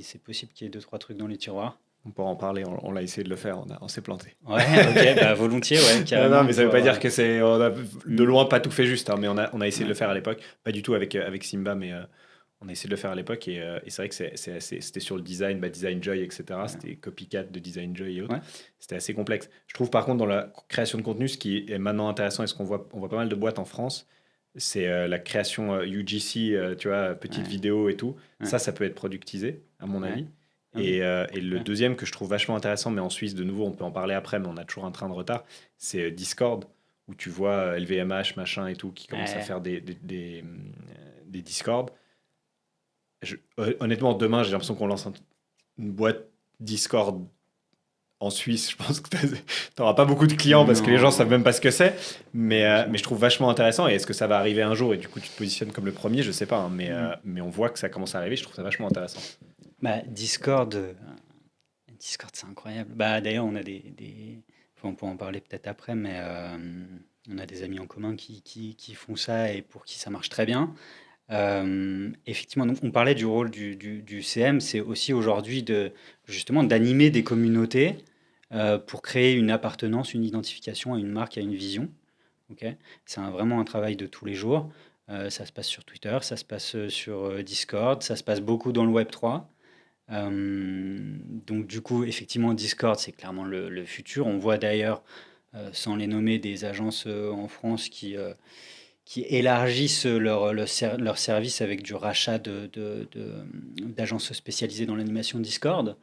C'est possible qu'il y ait 2-3 trucs dans les tiroirs. On pourra en parler, on l'a essayé de le faire, on s'est planté. Ouais, ok, volontiers, ouais, carrément. Non, mais ça veut pas dire que on a de loin pas tout fait juste, mais on a essayé de le faire à l'époque, pas du tout avec Simba, mais on a essayé de le faire à l'époque, et c'est vrai que c'était sur le design, Design Joy, etc. Ouais. C'était copycat de Design Joy et autres. Ouais. C'était assez complexe. Je trouve par contre dans la création de contenu, ce qui est maintenant intéressant et ce on voit pas mal de boîtes en France, c'est la création UGC, tu vois, petite vidéo et tout. Ouais. Ça peut être productisé, à mon avis. Et le deuxième que je trouve vachement intéressant, mais en Suisse, de nouveau, on peut en parler après, mais on a toujours un train de retard, c'est Discord, où tu vois LVMH, machin et tout, qui commence à faire des Discord. Honnêtement, demain, j'ai l'impression qu'on lance une boîte Discord en Suisse. Je pense que tu n'auras pas beaucoup de clients parce que les gens ne savent même pas ce que c'est. Mais je trouve vachement intéressant. Et est-ce que ça va arriver un jour et du coup, tu te positionnes comme le premier? Je ne sais pas. Mais on voit que ça commence à arriver. Je trouve ça vachement intéressant. Discord, c'est incroyable. D'ailleurs, on a on peut en parler peut-être après, mais on a des amis en commun qui font ça et pour qui ça marche très bien. Effectivement, donc on parlait du rôle du CM, c'est aussi aujourd'hui justement d'animer des communautés pour créer une appartenance, une identification à une marque, à une vision. Okay, c'est vraiment un travail de tous les jours. Ça se passe sur Twitter, ça se passe sur Discord, ça se passe beaucoup dans le Web3. Donc du coup, effectivement, Discord, c'est clairement le futur. On voit d'ailleurs, sans les nommer, des agences en France qui élargissent leur service avec du rachat d'agences spécialisées dans l'animation Discord.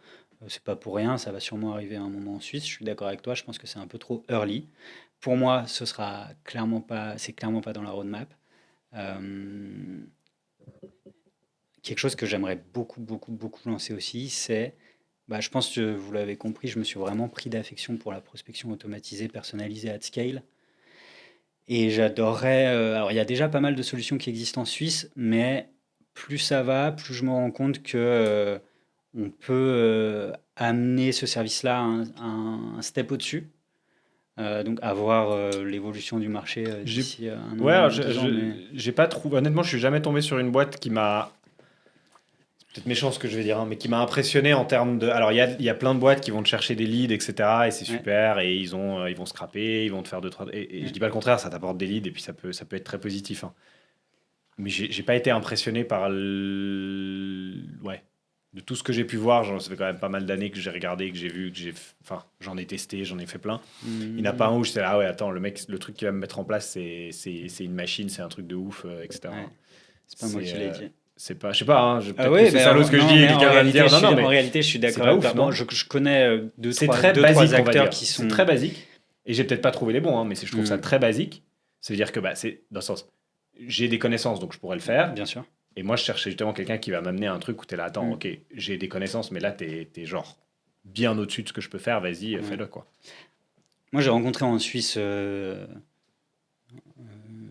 C'est pas pour rien, ça va sûrement arriver à un moment en Suisse. Je suis d'accord avec toi, je pense que c'est un peu trop early. Pour moi, c'est clairement pas dans la roadmap. Euh, Quelque chose que j'aimerais beaucoup, beaucoup, beaucoup lancer aussi, c'est, je pense que vous l'avez compris, je me suis vraiment pris d'affection pour la prospection automatisée, personnalisée at scale. Et j'adorerais. Alors, il y a déjà pas mal de solutions qui existent en Suisse, mais plus ça va, plus je me rends compte que on peut amener ce service-là un step au-dessus. Donc, à voir l'évolution du marché J'ai d'ici un Ouais, an alors ou 2 ans. Mais j'ai pas trouvé. Honnêtement, je suis jamais tombé sur une boîte qui m'a. C'est peut-être méchant ce que je vais dire, hein, mais qui m'a impressionné en termes de. Alors, il y a plein de boîtes qui vont te chercher des leads, etc. Et c'est ouais, super. Et ils vont scraper, ils vont te faire deux, trois. Et je ouais. dis pas le contraire, ça t'apporte des leads et puis ça peut être très positif, hein. Mais j'ai pas été impressionné par ouais. De tout ce que j'ai pu voir, ça fait quand même pas mal d'années que j'ai regardé, que j'ai vu, enfin, j'en ai testé, j'en ai fait plein. Il n'y en a pas Hmm, un où j'étais là, ah ouais, attends, le truc qu'il va me mettre en place, c'est une machine, c'est un truc de ouf, etc. ouais. C'est pas moi C'est qui l'ai dit. c'est pas, je sais pas, hein, Ah peut-être que oui, c'est salaud ce que je dis non, et mais quelqu'un va me dire, non, non, en mais réalité, je suis c'est d'accord pas avec ouf, toi. Bon, non? je connais C'est très deux, trois basique, on va acteurs dire. qui C'est sont. très basique. Et j'ai peut-être pas trouvé les bons, hein, mais je trouve ça Hmm, très basique. Ça veut dire que c'est dans le sens, j'ai des connaissances, donc je pourrais le faire. bien sûr. Et moi, je cherchais justement quelqu'un qui va m'amener à un truc où t'es là, attends, Hmm, ok, j'ai des connaissances, mais là, t'es genre bien au-dessus de ce que je peux faire, vas-y, ouais. fais-le, quoi. Moi, j'ai rencontré en Suisse,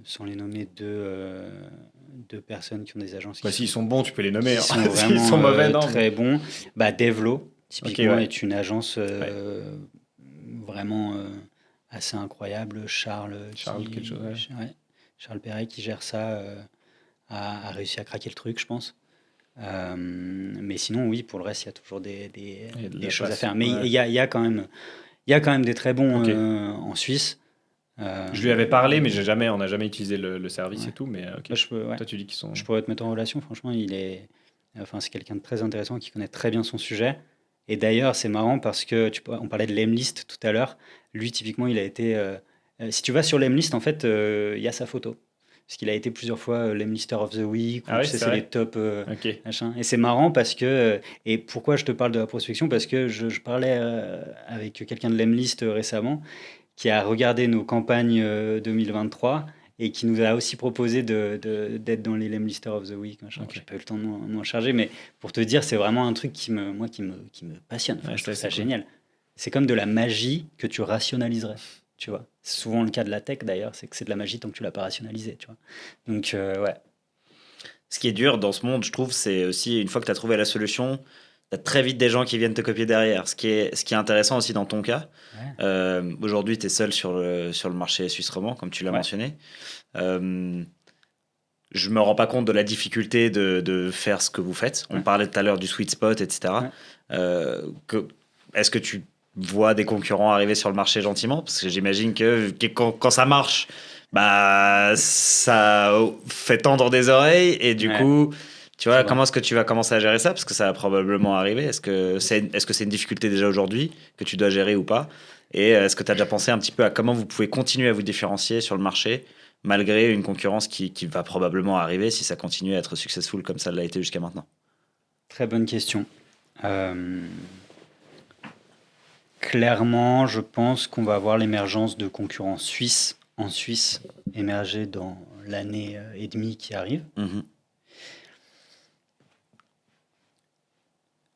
sans les nommer, deux personnes qui ont des agences Bah, s'ils sont bons, tu peux les nommer, qui hein. sont S'ils vraiment sont mauvais, non, mais. très bons. Devlo, Ok, typiquement, ouais. est une agence Ouais. vraiment assez incroyable. Charles, quelque chose, ouais. Ouais, Charles Perret qui gère ça, a réussi à craquer le truc, je pense. Mais sinon, oui, pour le reste, il y a toujours Il y a de des la choses à place. faire. Mais Ouais. il y a quand même des très bons Ok. en Suisse. Euh, Je lui avais parlé, mais on n'a jamais utilisé le service ouais. et tout, mais ok. Ouais. Toi, tu dis qu'ils sont. Je pourrais te mettre en relation. Franchement, c'est quelqu'un de très intéressant qui connaît très bien son sujet. Et d'ailleurs, c'est marrant parce que on parlait de Lemlist tout à l'heure. Lui, typiquement, il a été. Si tu vas sur Lemlist, en fait, il y a sa photo. Parce qu'il a été plusieurs fois Lemlister of the Week, ou Ah tu oui, sais, c'est c'est les vrai. top Ok. machin. Et c'est marrant parce que. Et pourquoi je te parle de la prospection? Parce que je parlais avec quelqu'un de Lemlist récemment qui a regardé nos campagnes 2023 et qui nous a aussi proposé d'être dans les Lemlister of the Week. Machin. Ok. J'ai pas eu le temps de m'en charger, mais pour te dire, c'est vraiment un truc qui me passionne. Enfin, Ouais, je trouve ça c'est cool. génial. C'est comme de la magie que tu rationaliserais. Tu vois, c'est souvent le cas de la tech d'ailleurs, c'est que c'est de la magie tant que tu l'as pas rationalisé. Tu vois, donc ouais. Ce qui est dur dans ce monde, je trouve, c'est aussi une fois que tu as trouvé la solution, tu as très vite des gens qui viennent te copier derrière. Ce qui est intéressant aussi dans ton cas. Ouais. Aujourd'hui, tu es seul sur le marché suisse romand, comme tu l'as Ouais. mentionné. Je me rends pas compte de la difficulté de faire ce que vous faites. On Ouais. parlait tout à l'heure du sweet spot, etc. Ouais. Est-ce que tu vois des concurrents arriver sur le marché gentiment? Parce que j'imagine que quand ça marche, ça fait tendre des oreilles et du Ouais. coup, tu C'est vois, vrai. comment est-ce que tu vas commencer à gérer ça? Parce que ça va probablement arriver. Est-ce que c'est une difficulté déjà aujourd'hui que tu dois gérer ou pas? Et est-ce que tu as déjà pensé un petit peu à comment vous pouvez continuer à vous différencier sur le marché malgré une concurrence qui va probablement arriver si ça continue à être successful comme ça l'a été jusqu'à maintenant? Très bonne question. Clairement, je pense qu'on va avoir l'émergence de concurrents suisses en Suisse émerger dans l'année et demie qui arrive. Mhm.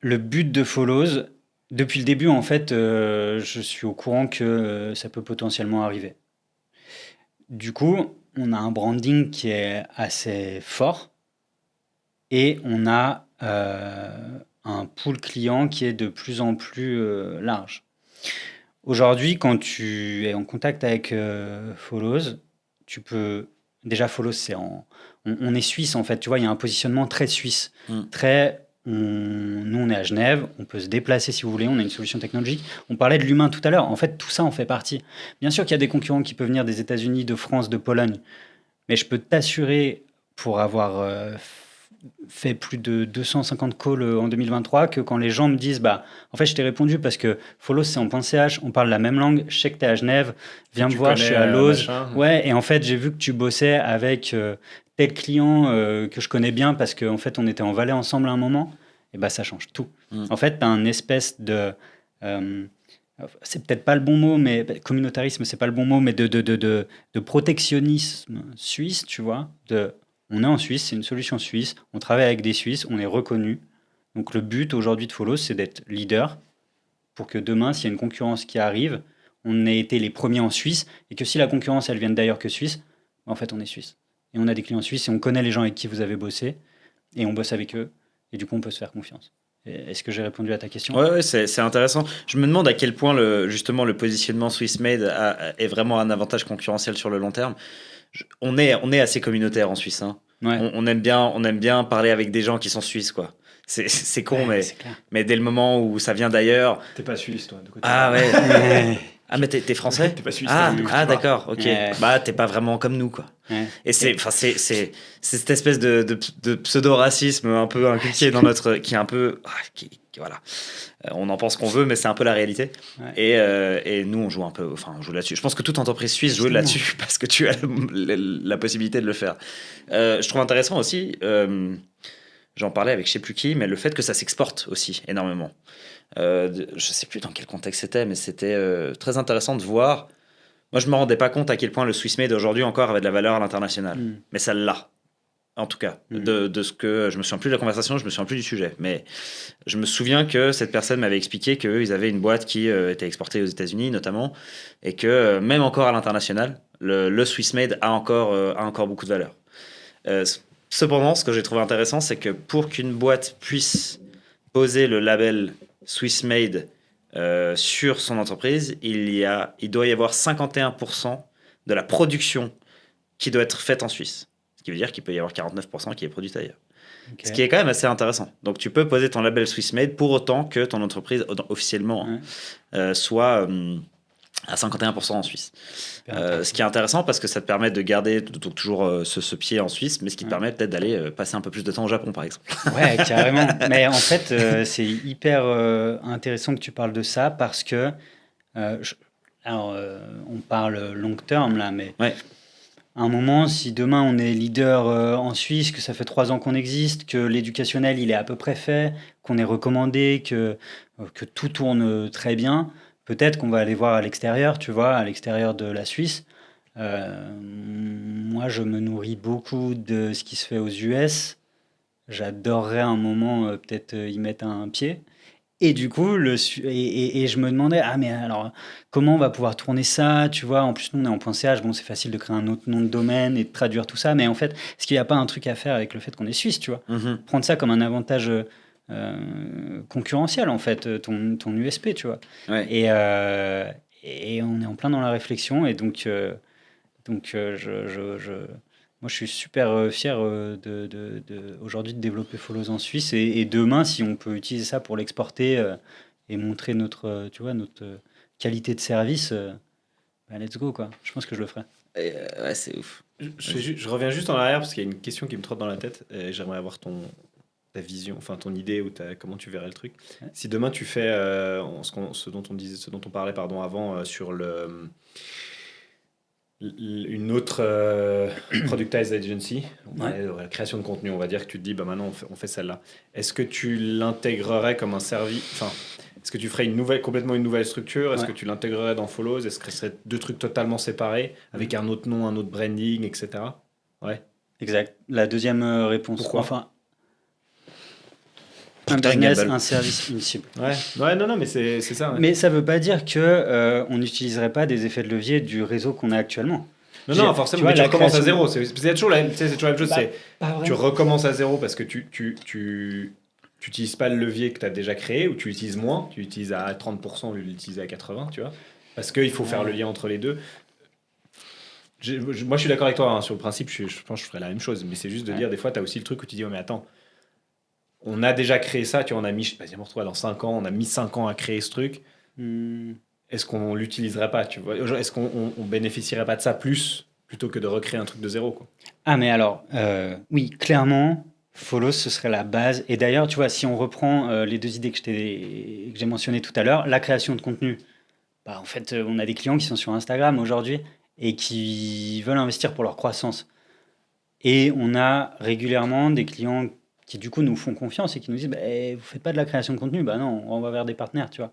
Le but de Follows, depuis le début, en fait, je suis au courant que ça peut potentiellement arriver. Du coup, on a un branding qui est assez fort et on a un pool client qui est de plus en plus large. Aujourd'hui, quand tu es en contact avec Follows, tu peux. Déjà, Follows, on est suisse en fait, tu vois, il y a un positionnement très suisse. Mm. Très. nous, on est à Genève, on peut se déplacer si vous voulez, on a une solution technologique. On parlait de l'humain tout à l'heure. En fait, tout ça en fait partie. Bien sûr qu'il y a des concurrents qui peuvent venir des États-Unis, de France, de Pologne, mais je peux t'assurer, pour avoir fait plus de 250 calls en 2023, que quand les gens me disent, bah, en fait, je t'ai répondu parce que Follow, c'est en .ch, on parle la même langue, je sais que t'es à Genève, viens me voir, je suis à Lausanne. Ouais, et en fait, j'ai vu que tu bossais avec tel client que je connais bien parce qu'en fait, on était en Valais ensemble à un moment, et bah, ça change tout. En fait, t'as un espèce de... c'est peut-être pas le bon mot, mais communautarisme, c'est pas le bon mot, mais de protectionnisme suisse, tu vois, on est en Suisse, c'est une solution suisse, on travaille avec des Suisses, on est reconnu. Donc le but aujourd'hui de Follow, c'est d'être leader pour que demain, s'il y a une concurrence qui arrive, on ait été les premiers en Suisse et que si la concurrence, elle vient d'ailleurs que Suisse, en fait, on est suisse. Et on a des clients suisses et on connaît les gens avec qui vous avez bossé et on bosse avec eux et du coup, on peut se faire confiance. Est-ce que j'ai répondu à ta question ? Ouais, c'est intéressant. Je me demande à quel point justement le positionnement Swiss Made est vraiment un avantage concurrentiel sur le long terme. On est assez communautaire en Suisse. Hein. Ouais. On aime bien parler avec des gens qui sont suisses, quoi. C'est con, Ouais, mais dès le moment où ça vient d'ailleurs. T'es pas suisse, toi. Ah ouais. Ah, mais t'es français ? T'es pas suisse. D'accord, ok. Ouais. Bah, t'es pas vraiment comme nous, quoi. Ouais. Et c'est cette espèce de pseudo-racisme un peu inculqué dans notre. Qui est un peu. Voilà. On en pense qu'on veut, mais c'est un peu la réalité. Ouais. Et nous, on joue un peu. Enfin, on joue là-dessus. Je pense que toute entreprise suisse joue là-dessus parce que tu as la possibilité de le faire. Je trouve intéressant aussi. J'en parlais avec je sais plus qui, mais le fait que ça s'exporte aussi énormément. Je sais plus dans quel contexte c'était, mais c'était très intéressant de voir. Moi, je me rendais pas compte à quel point le Swiss Made aujourd'hui encore avait de la valeur à l'international. Mais ça l'a, en tout cas. De ce que je me souviens plus de la conversation, je me souviens plus du sujet, mais je me souviens que cette personne m'avait expliqué qu'ils avaient une boîte qui était exportée aux États-Unis notamment, et que même encore à l'international, le Swiss Made a encore beaucoup de valeur. Cependant, ce que j'ai trouvé intéressant, c'est que pour qu'une boîte puisse poser le label Swiss Made sur son entreprise, il doit y avoir 51% de la production qui doit être faite en Suisse. Ce qui veut dire qu'il peut y avoir 49% qui est produite ailleurs. Okay. Ce qui est quand même assez intéressant. Donc tu peux poser ton label Swiss Made pour autant que ton entreprise officiellement soit à 51% en Suisse. Ce qui est intéressant parce que ça te permet de garder toujours ce pied en Suisse, mais ce qui te permet peut-être d'aller passer un peu plus de temps au Japon, par exemple. Ouais, carrément. Mais en fait, c'est hyper intéressant que tu parles de ça parce que, on parle long terme là, mais à un moment, si demain on est leader en Suisse, que ça fait 3 ans qu'on existe, que l'éducationnel il est à peu près fait, qu'on est recommandé, que tout tourne très bien, peut-être qu'on va aller voir à l'extérieur, tu vois, à l'extérieur de la Suisse. Moi, je me nourris beaucoup de ce qui se fait aux US. J'adorerais un moment peut-être y mettre un pied. Et du coup, et je me demandais, mais alors, comment on va pouvoir tourner ça, tu vois? En plus, nous, on est en .ch, bon, c'est facile de créer un autre nom de domaine et de traduire tout ça, mais en fait, est-ce qu'il n'y a pas un truc à faire avec le fait qu'on est suisse, tu vois? Prendre ça comme un avantage concurrentiel, en fait, ton USP, tu vois? Ouais. Et on est en plein dans la réflexion, et donc moi, je suis super fier aujourd'hui de développer Follows en Suisse. Et demain, si on peut utiliser ça pour l'exporter et montrer notre qualité de service, let's go, quoi. Je pense que je le ferai. Ouais, c'est ouf. Je reviens juste en arrière parce qu'il y a une question qui me trotte dans la tête. Et j'aimerais avoir ta vision, enfin ton idée ou comment tu verrais le truc. Ouais. Si demain tu fais ce dont on parlait avant sur une autre productized agency, la création de contenu, on va dire que tu te dis maintenant on fait celle-là. Est-ce que tu l'intégrerais comme un service, enfin, est-ce que tu ferais complètement une nouvelle structure? Est-ce que tu l'intégrerais dans Follows? Est-ce que ce serait 2 trucs totalement séparés avec un autre nom, un autre branding, etc.? Ouais. Exact. La deuxième réponse. Pourquoi? Enfin, un business, un service, une cible. Ouais, non, mais c'est ça. Ouais. Mais ça ne veut pas dire qu'on n'utiliserait pas des effets de levier du réseau qu'on a actuellement. Non, forcément, mais tu recommences à zéro. C'est toujours la même chose. Tu recommences à zéro parce que tu n'utilises pas le levier que tu as déjà créé ou tu utilises moins. Tu utilises à 30% au lieu de l'utiliser à 80%, tu vois. Parce qu'il faut faire le lien entre les deux. Moi, je suis d'accord avec toi. Sur le principe, je pense que je ferais la même chose. Mais c'est juste de dire, des fois, tu as aussi le truc où tu dis, mais attends, on a déjà créé ça, tu vois, on a mis, je sais pas, dis-moi, dans 5 ans, on a mis 5 ans à créer ce truc. Est-ce qu'on l'utiliserait pas, tu vois? Est-ce qu'on bénéficierait pas de ça plutôt que de recréer un truc de zéro, quoi? Ah, mais alors, oui, clairement, Follow, ce serait la base. Et d'ailleurs, tu vois, si on reprend les deux idées que j'ai mentionnées tout à l'heure, la création de contenu, bah, en fait, on a des clients qui sont sur Instagram aujourd'hui et qui veulent investir pour leur croissance. Et on a régulièrement des clients qui, du coup, nous font confiance et qui nous disent bah, vous faites pas de la création de contenu? Bah non, on va vers des partenaires, tu vois.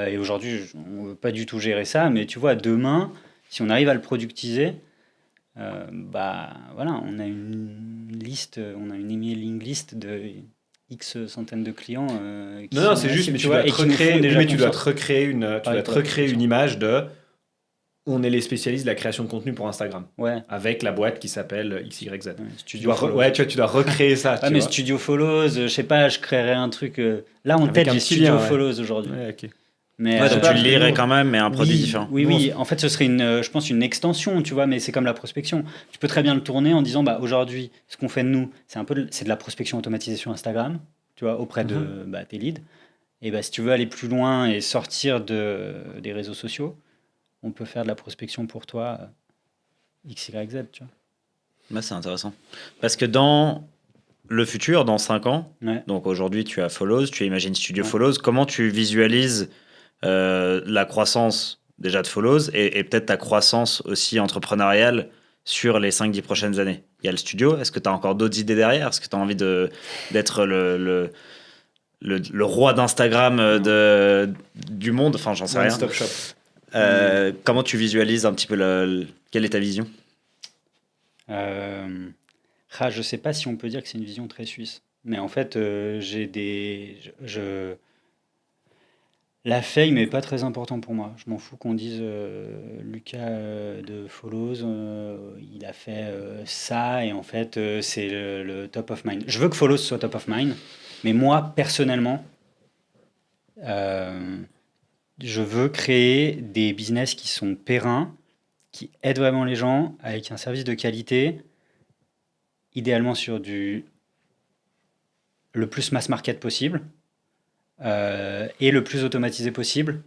Et aujourd'hui, on ne veut pas du tout gérer ça, mais tu vois, demain, si on arrive à le productiser, bah voilà, on a une liste, on a une emailing list de X centaines de clients qui Non, sont c'est juste, actifs, mais tu tu dois vois, et te qui nous font recréer, déjà mais tu dois te confiance. recréer une, tu Ouais, dois te pour la recréer une création. image de on est les spécialistes de la création de contenu pour Instagram. Ouais, Avec la boîte qui s'appelle XYZ. ouais, Tu Studio dois Follows. ouais, tu dois recréer ça, Ouais, tu mais vois. Studio Follows, je sais pas, je créerais un truc. Là, en Avec tête, un j'ai petit Studio lien, ouais. Follows aujourd'hui. Ouais, ok. Mais Ouais, Je sais donc pas, tu parce le que lirais nous- quand même, mais un produit oui, différent. oui, Nous, on oui. En fait, ce serait je pense, une extension, tu vois, mais c'est comme la prospection. Tu peux très bien le tourner en disant, bah, aujourd'hui, ce qu'on fait de nous, c'est de la prospection automatisée sur Instagram, tu vois, auprès de Mhm. tes leads. Et bah, si tu veux aller plus loin et sortir des réseaux sociaux, on peut faire de la prospection pour toi, XYZ, tu Ouais, c'est intéressant. Parce que dans le futur, dans 5 ans, vois. Ouais, donc aujourd'hui tu as Follows, tu imagines Studio ouais. Follows, comment tu visualises la croissance déjà de Follows et peut-être ta croissance aussi entrepreneuriale sur les 5-10 prochaines années? Il y a le studio, est-ce que tu as encore d'autres idées derrière? Est-ce que tu as envie d'être le roi d'Instagram du monde? Enfin, j'en sais One rien. Stop Shop. Comment tu visualises un petit peu quelle est ta vision? Je sais pas si on peut dire que c'est une vision très suisse. Mais en fait, j'ai des. La fame n'est pas très important pour moi. Je m'en fous qu'on dise Lucas de Follows, il a fait ça et en fait c'est le top of mind. Je veux que Follows soit top of mind, mais moi personnellement, euh, je veux créer des business qui sont pérennes, qui aident vraiment les gens avec un service de qualité, idéalement sur le plus mass market possible et le plus automatisé possible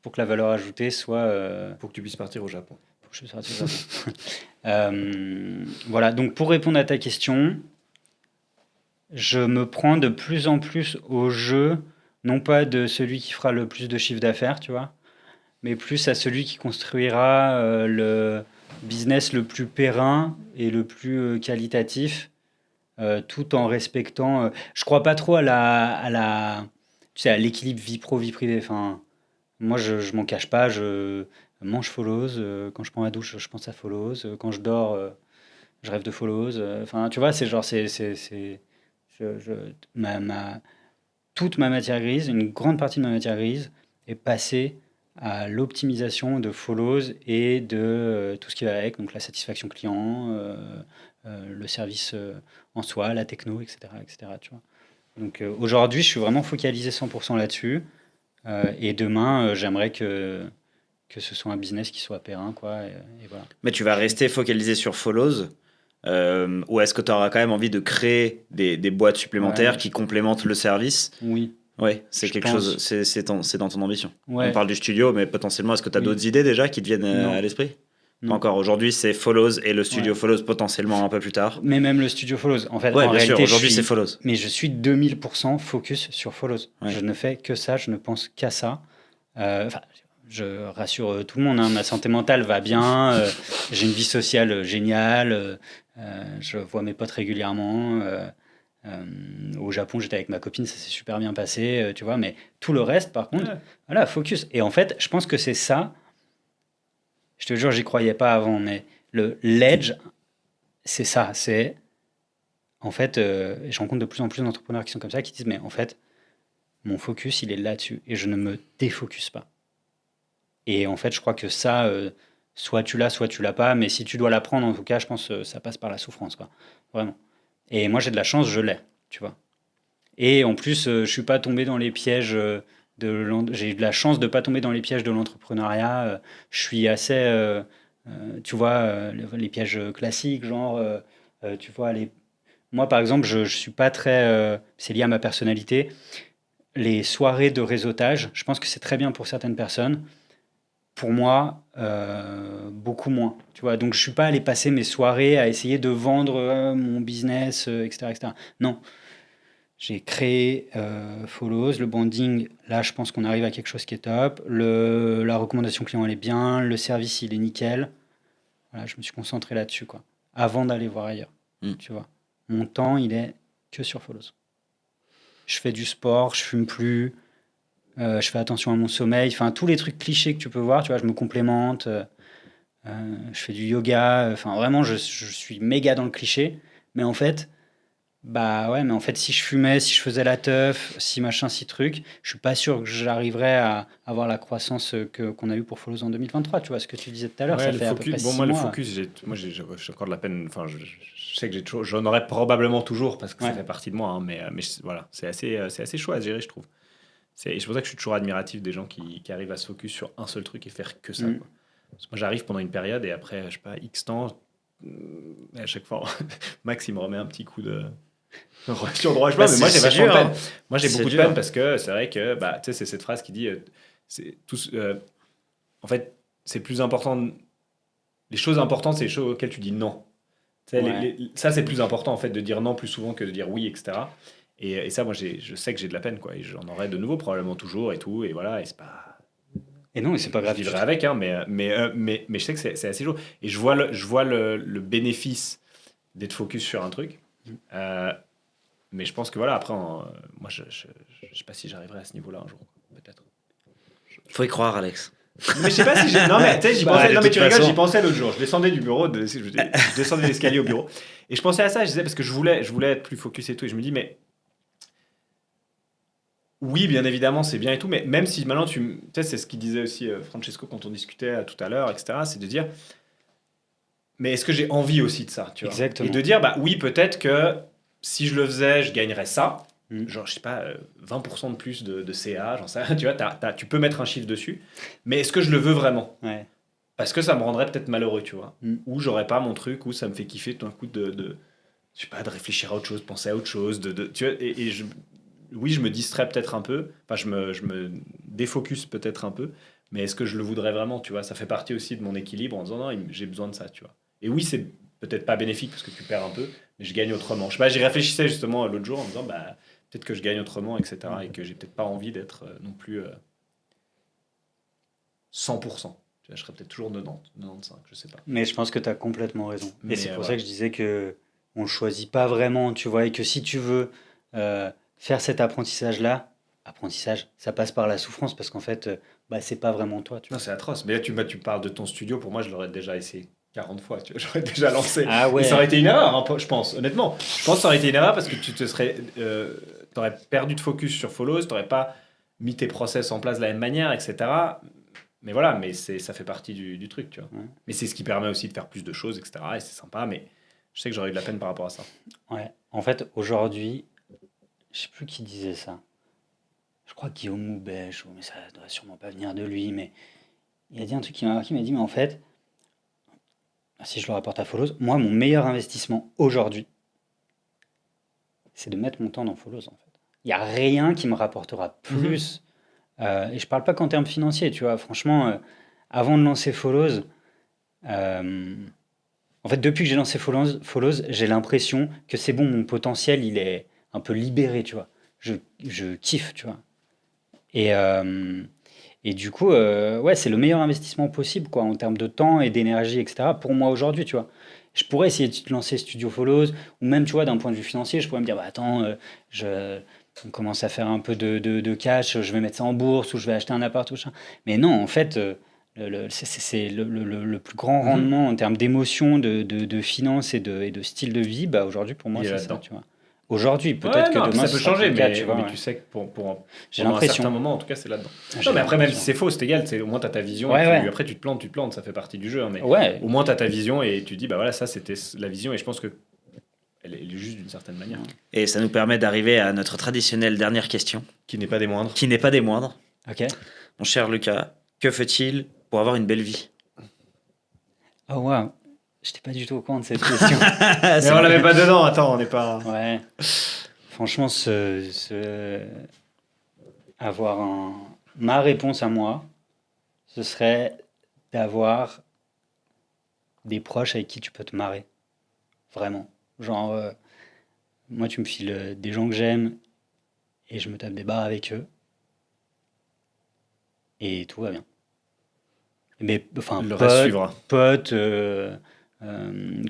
pour que la valeur ajoutée soit. Pour que tu puisses partir au Japon. Pour que je sois sorti au Japon. Voilà, donc pour répondre à ta question, je me prends de plus en plus au jeu, non pas de celui qui fera le plus de chiffre d'affaires, tu vois, mais plus à celui qui construira le business le plus périn et le plus qualitatif, tout en respectant. Je crois pas trop tu sais, à l'équilibre vie pro vie privée. Enfin, moi, je m'en cache pas. Je mange Follows. Quand je prends ma douche, je pense à Follows. Quand je dors, je rêve de Follows. Enfin, tu vois, c'est genre, je, je- ma, ma- toute ma matière grise, une grande partie de ma matière grise est passée à l'optimisation de Follows et de tout ce qui va avec, donc la satisfaction client, le service en soi, la techno, etc., etc. Tu vois. Donc aujourd'hui, je suis vraiment focalisé 100% là-dessus. Et demain, j'aimerais que ce soit un business qui soit périn, quoi. Et voilà. Mais tu vas rester focalisé sur Follows ou est-ce que tu auras quand même envie de créer des boîtes supplémentaires Ouais, qui complémentent le service? oui, Ouais, c'est je quelque pense. chose, c'est dans ton ambition. On Ouais, parle du studio, mais potentiellement, est-ce que tu as oui, d'autres idées déjà qui te viennent à non, l'esprit? Pas non. encore. Aujourd'hui, c'est Follows et le studio Ouais. Follows potentiellement un peu plus tard. Mais même le studio Follows. En fait, Ouais, en bien sûr, réalité, aujourd'hui, c'est Follows. mais je suis 2000% focus sur Follows. Je Ouais. ne fais que ça, je ne pense qu'à ça. Enfin, je rassure tout le monde, hein, ma santé mentale va bien, j'ai une vie sociale géniale, je vois mes potes régulièrement. Au Japon, j'étais avec ma copine, ça s'est super bien passé, tu vois. Mais tout le reste, par contre, Ouais. voilà, focus. Et en fait, je pense que c'est ça. Je te jure, j'y croyais pas avant, mais l'edge, c'est ça. C'est en fait, je rencontre de plus en plus d'entrepreneurs qui sont comme ça, qui disent, mais en fait, mon focus, il est là-dessus, et je ne me défocus pas. Et en fait, je crois que ça, soit tu l'as pas, mais si tu dois l'apprendre, en tout cas, je pense que ça passe par la souffrance, quoi. Vraiment. Et moi, j'ai de la chance, je l'ai, tu vois. Et en plus, je suis pas tombé dans les pièges j'ai eu de la chance de pas tomber dans les pièges de l'entrepreneuriat. Je suis assez, tu vois, les pièges classiques, genre, tu vois, Moi, par exemple, je suis pas très. C'est lié à ma personnalité. Les soirées de réseautage, je pense que c'est très bien pour certaines personnes. Pour moi, beaucoup moins. Tu vois, donc je suis pas allé passer mes soirées à essayer de vendre mon business, etc., etc. Non, j'ai créé Follows, le branding. Là, je pense qu'on arrive à quelque chose qui est top. La recommandation client, elle est bien. Le service, il est nickel. Voilà, je me suis concentré là-dessus, quoi. Avant d'aller voir ailleurs, tu vois. Mon temps, il est que sur Follows. Je fais du sport, je fume plus, je fais attention à mon sommeil. Enfin, tous les trucs clichés que tu peux voir, tu vois, je me complémente. Je fais du yoga. Enfin, vraiment, je suis méga dans le cliché. Mais en fait, bah ouais, mais en fait, si je fumais, si je faisais la teuf, si machin, si truc, je suis pas sûr que j'arriverais à avoir la croissance qu'on a eu pour Follows en 2023. Tu vois ce que tu disais tout à l'heure, ça Le fait à peu focus, près bon, 6 moi, le mois. focus, j'ai encore de la peine. Enfin, je sais que j'en aurais probablement toujours parce que ça Ouais. fait partie de moi. Hein, mais voilà, c'est assez chaud à gérer, je trouve. Et c'est pour ça que je suis toujours admiratif des gens qui arrivent à se focus sur un seul truc et faire que ça. Mm. Quoi. Parce que moi, j'arrive pendant une période et après, je sais pas, X temps, à chaque fois, Max, il me remet un petit coup de sur droit chemin. Bah, Mais moi, j'ai c'est vachement de dur, peine. hein. Moi, j'ai C'est beaucoup de dur. peine parce que c'est vrai que bah, tu sais, c'est cette phrase qui dit c'est tous, en fait, c'est plus important. Les choses importantes, c'est les choses auxquelles tu dis non. Tu sais, Ouais. ça, c'est plus important en fait de dire non plus souvent que de dire oui, etc. Et ça, moi, je sais que j'ai de la peine, quoi. Et j'en aurai de nouveau probablement toujours et tout. Et voilà, et c'est pas. Et non, et c'est pas Je grave. vivrai avec, hein, mais je sais que c'est assez chaud. Et je vois le bénéfice d'être focus sur un truc. Euh, mais je pense que voilà, après, moi, je sais pas si j'arriverai à ce niveau-là un jour, peut-être. Faut y croire, Alex. Mais je sais pas si j'ai. Non, mais tu sais, j'y Bah, pensais. de Non, mais toute tu rigoles, façon. j'y pensais l'autre jour. Je descendais du bureau, je descendais l'escalier au bureau. Et je pensais à ça, je disais, parce que je voulais être plus focus et tout. Et je me dis, mais oui, bien évidemment, c'est bien et tout. Mais même si maintenant, tu sais, c'est ce qu'il disait aussi Francesco quand on discutait tout à l'heure, etc. C'est de dire, mais est-ce que j'ai envie aussi de ça, tu vois? Exactement. Et de dire, bah oui, peut-être que si je le faisais, je gagnerais ça. Mm. Genre, je sais pas, 20% de plus de CA, j'en sais rien, tu vois, tu peux mettre un chiffre dessus. Mais est-ce que je le veux vraiment? Ouais. Parce que ça me rendrait peut-être malheureux, tu vois. Mm. Ou j'aurais pas mon truc, où ça me fait kiffer tout d'un coup je sais pas, de réfléchir à autre chose, de penser à autre chose. Tu vois, oui, je me distrais peut-être un peu. Enfin, je me défocus peut-être un peu. Mais est-ce que je le voudrais vraiment, tu vois? Ça fait partie aussi de mon équilibre en disant non, j'ai besoin de ça, tu vois. Et oui, c'est peut-être pas bénéfique parce que tu perds un peu, mais je gagne autrement. Je sais pas, j'y réfléchissais justement l'autre jour en me disant bah, peut-être que je gagne autrement, etc. Et que j'ai peut-être pas envie d'être non plus 100%. Tu vois, je serais peut-être toujours 90, 95, je sais pas. Mais je pense que tu as complètement raison. Mais, Et c'est pour ça voilà. que je disais que on le choisit pas vraiment, tu vois, et que si tu veux faire cet apprentissage-là, ça passe par la souffrance parce qu'en fait, bah, c'est pas vraiment toi, tu Non, vois. c'est atroce. Mais là, tu parles de ton studio. Pour moi, je l'aurais déjà essayé 40 fois. Tu vois, j'aurais déjà lancé. Ah Et ouais. ça aurait été une erreur, hein, je pense. Honnêtement, je pense que ça aurait été une erreur parce que t'aurais perdu de focus sur Follows, t'aurais pas mis tes process en place de la même manière, etc. Mais voilà, mais ça fait partie du truc, tu vois. Ouais. Mais c'est ce qui permet aussi de faire plus de choses, etc. Et c'est sympa, mais je sais que j'aurais eu de la peine par rapport à ça. Ouais. En fait, aujourd'hui, je sais plus qui disait ça. Je crois que Guillaume Moubèche, mais ça doit sûrement pas venir de lui, mais il a dit un truc qui m'a marqué, il m'a dit, mais en fait, si je le rapporte à Follows, moi, mon meilleur investissement aujourd'hui, c'est de mettre mon temps dans Follows, en fait. Il n'y a rien qui me rapportera plus. Et je parle pas qu'en termes financiers, tu vois. Franchement, avant de lancer Follows, euh, en fait, depuis que j'ai lancé Follows, j'ai l'impression que c'est bon, mon potentiel, il est un peu libéré, tu vois. Je kiffe, tu vois. Et, euh, et du coup, ouais, c'est le meilleur investissement possible, quoi, en termes de temps et d'énergie, etc. Pour moi aujourd'hui, tu vois. Je pourrais essayer de lancer Studio Follows, ou même, tu vois, d'un point de vue financier, je pourrais me dire, bah attends, on commence à faire un peu de cash, je vais mettre ça en bourse, ou je vais acheter un appart, ou ça. Mais non, en fait, c'est le plus grand rendement en termes d'émotion, de finances et de style de vie, bah aujourd'hui, pour moi, Il est c'est ça, là-dedans. tu vois. Aujourd'hui, peut-être Ouais, que non, après, demain, ça ce peut sera plus changer, le cas, mais, tu vois. mais Ouais. tu sais que J'ai pendant un l'impression. certain moment, en tout cas, c'est là-dedans. J'ai Non, mais après, même si l'impression. c'est faux, c'est égal. Au moins, tu as ta vision. Ouais, Et ouais. après, tu te plantes, ça fait partie du jeu. Hein, mais Ouais, au moins, tu as ta vision et tu dis, bah voilà, ça, c'était la vision. Et je pense que elle est juste d'une certaine manière. Et ça nous permet d'arriver à notre traditionnelle dernière question, Qui n'est pas des moindres. qui n'est pas des moindres. ok. Mon cher Lucas, que faut-il pour avoir une belle vie? Oh, waouh. J'étais pas du tout au courant de cette question. Mais on l'avait pas dedans, attends, on n'est pas. Ouais. Franchement, ma réponse à moi, ce serait d'avoir des proches avec qui tu peux te marrer. Vraiment. Genre, moi, tu me files des gens que j'aime et je me tape des barres avec eux. Et tout va bien. Mais, enfin, Le reste suivra. potes,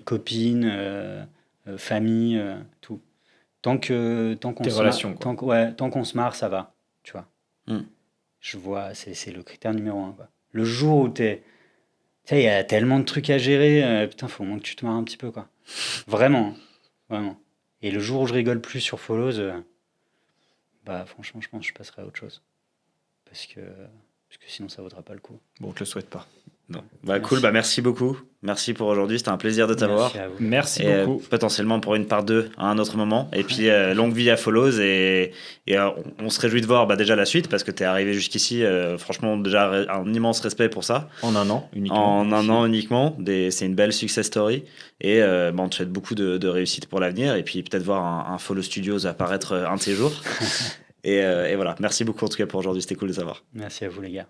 copines, famille, tout. Tant qu'on Tes se relations, quoi. tant qu'on se marre, ça va, tu vois. Je vois, c'est le critère numéro un, quoi. Le jour où tu sais, il y a tellement de trucs à gérer, putain, faut au moins que tu te marres un petit peu, quoi. Vraiment, vraiment. Et le jour où je rigole plus sur Follows, bah franchement, je pense que je passerai à autre chose. Parce que sinon, ça vaudra pas le coup. Bon, on te le souhaite pas. Non. Bah, cool, bah, merci beaucoup. Merci pour aujourd'hui, c'était un plaisir de t'avoir. Merci à vous. Merci Et beaucoup. potentiellement pour une part 2 à un autre moment. Et puis longue vie à Follows. Et on se réjouit de voir déjà la suite parce que tu es arrivé jusqu'ici. Franchement, déjà un immense respect pour ça. En un an uniquement. En un an uniquement. C'est une belle success story. Et on te souhaite beaucoup de réussite pour l'avenir. Et puis peut-être voir un Follow Studios apparaître un de ces jours. Et voilà. Merci beaucoup en tout cas pour aujourd'hui. C'était cool de savoir. Merci à vous, les gars.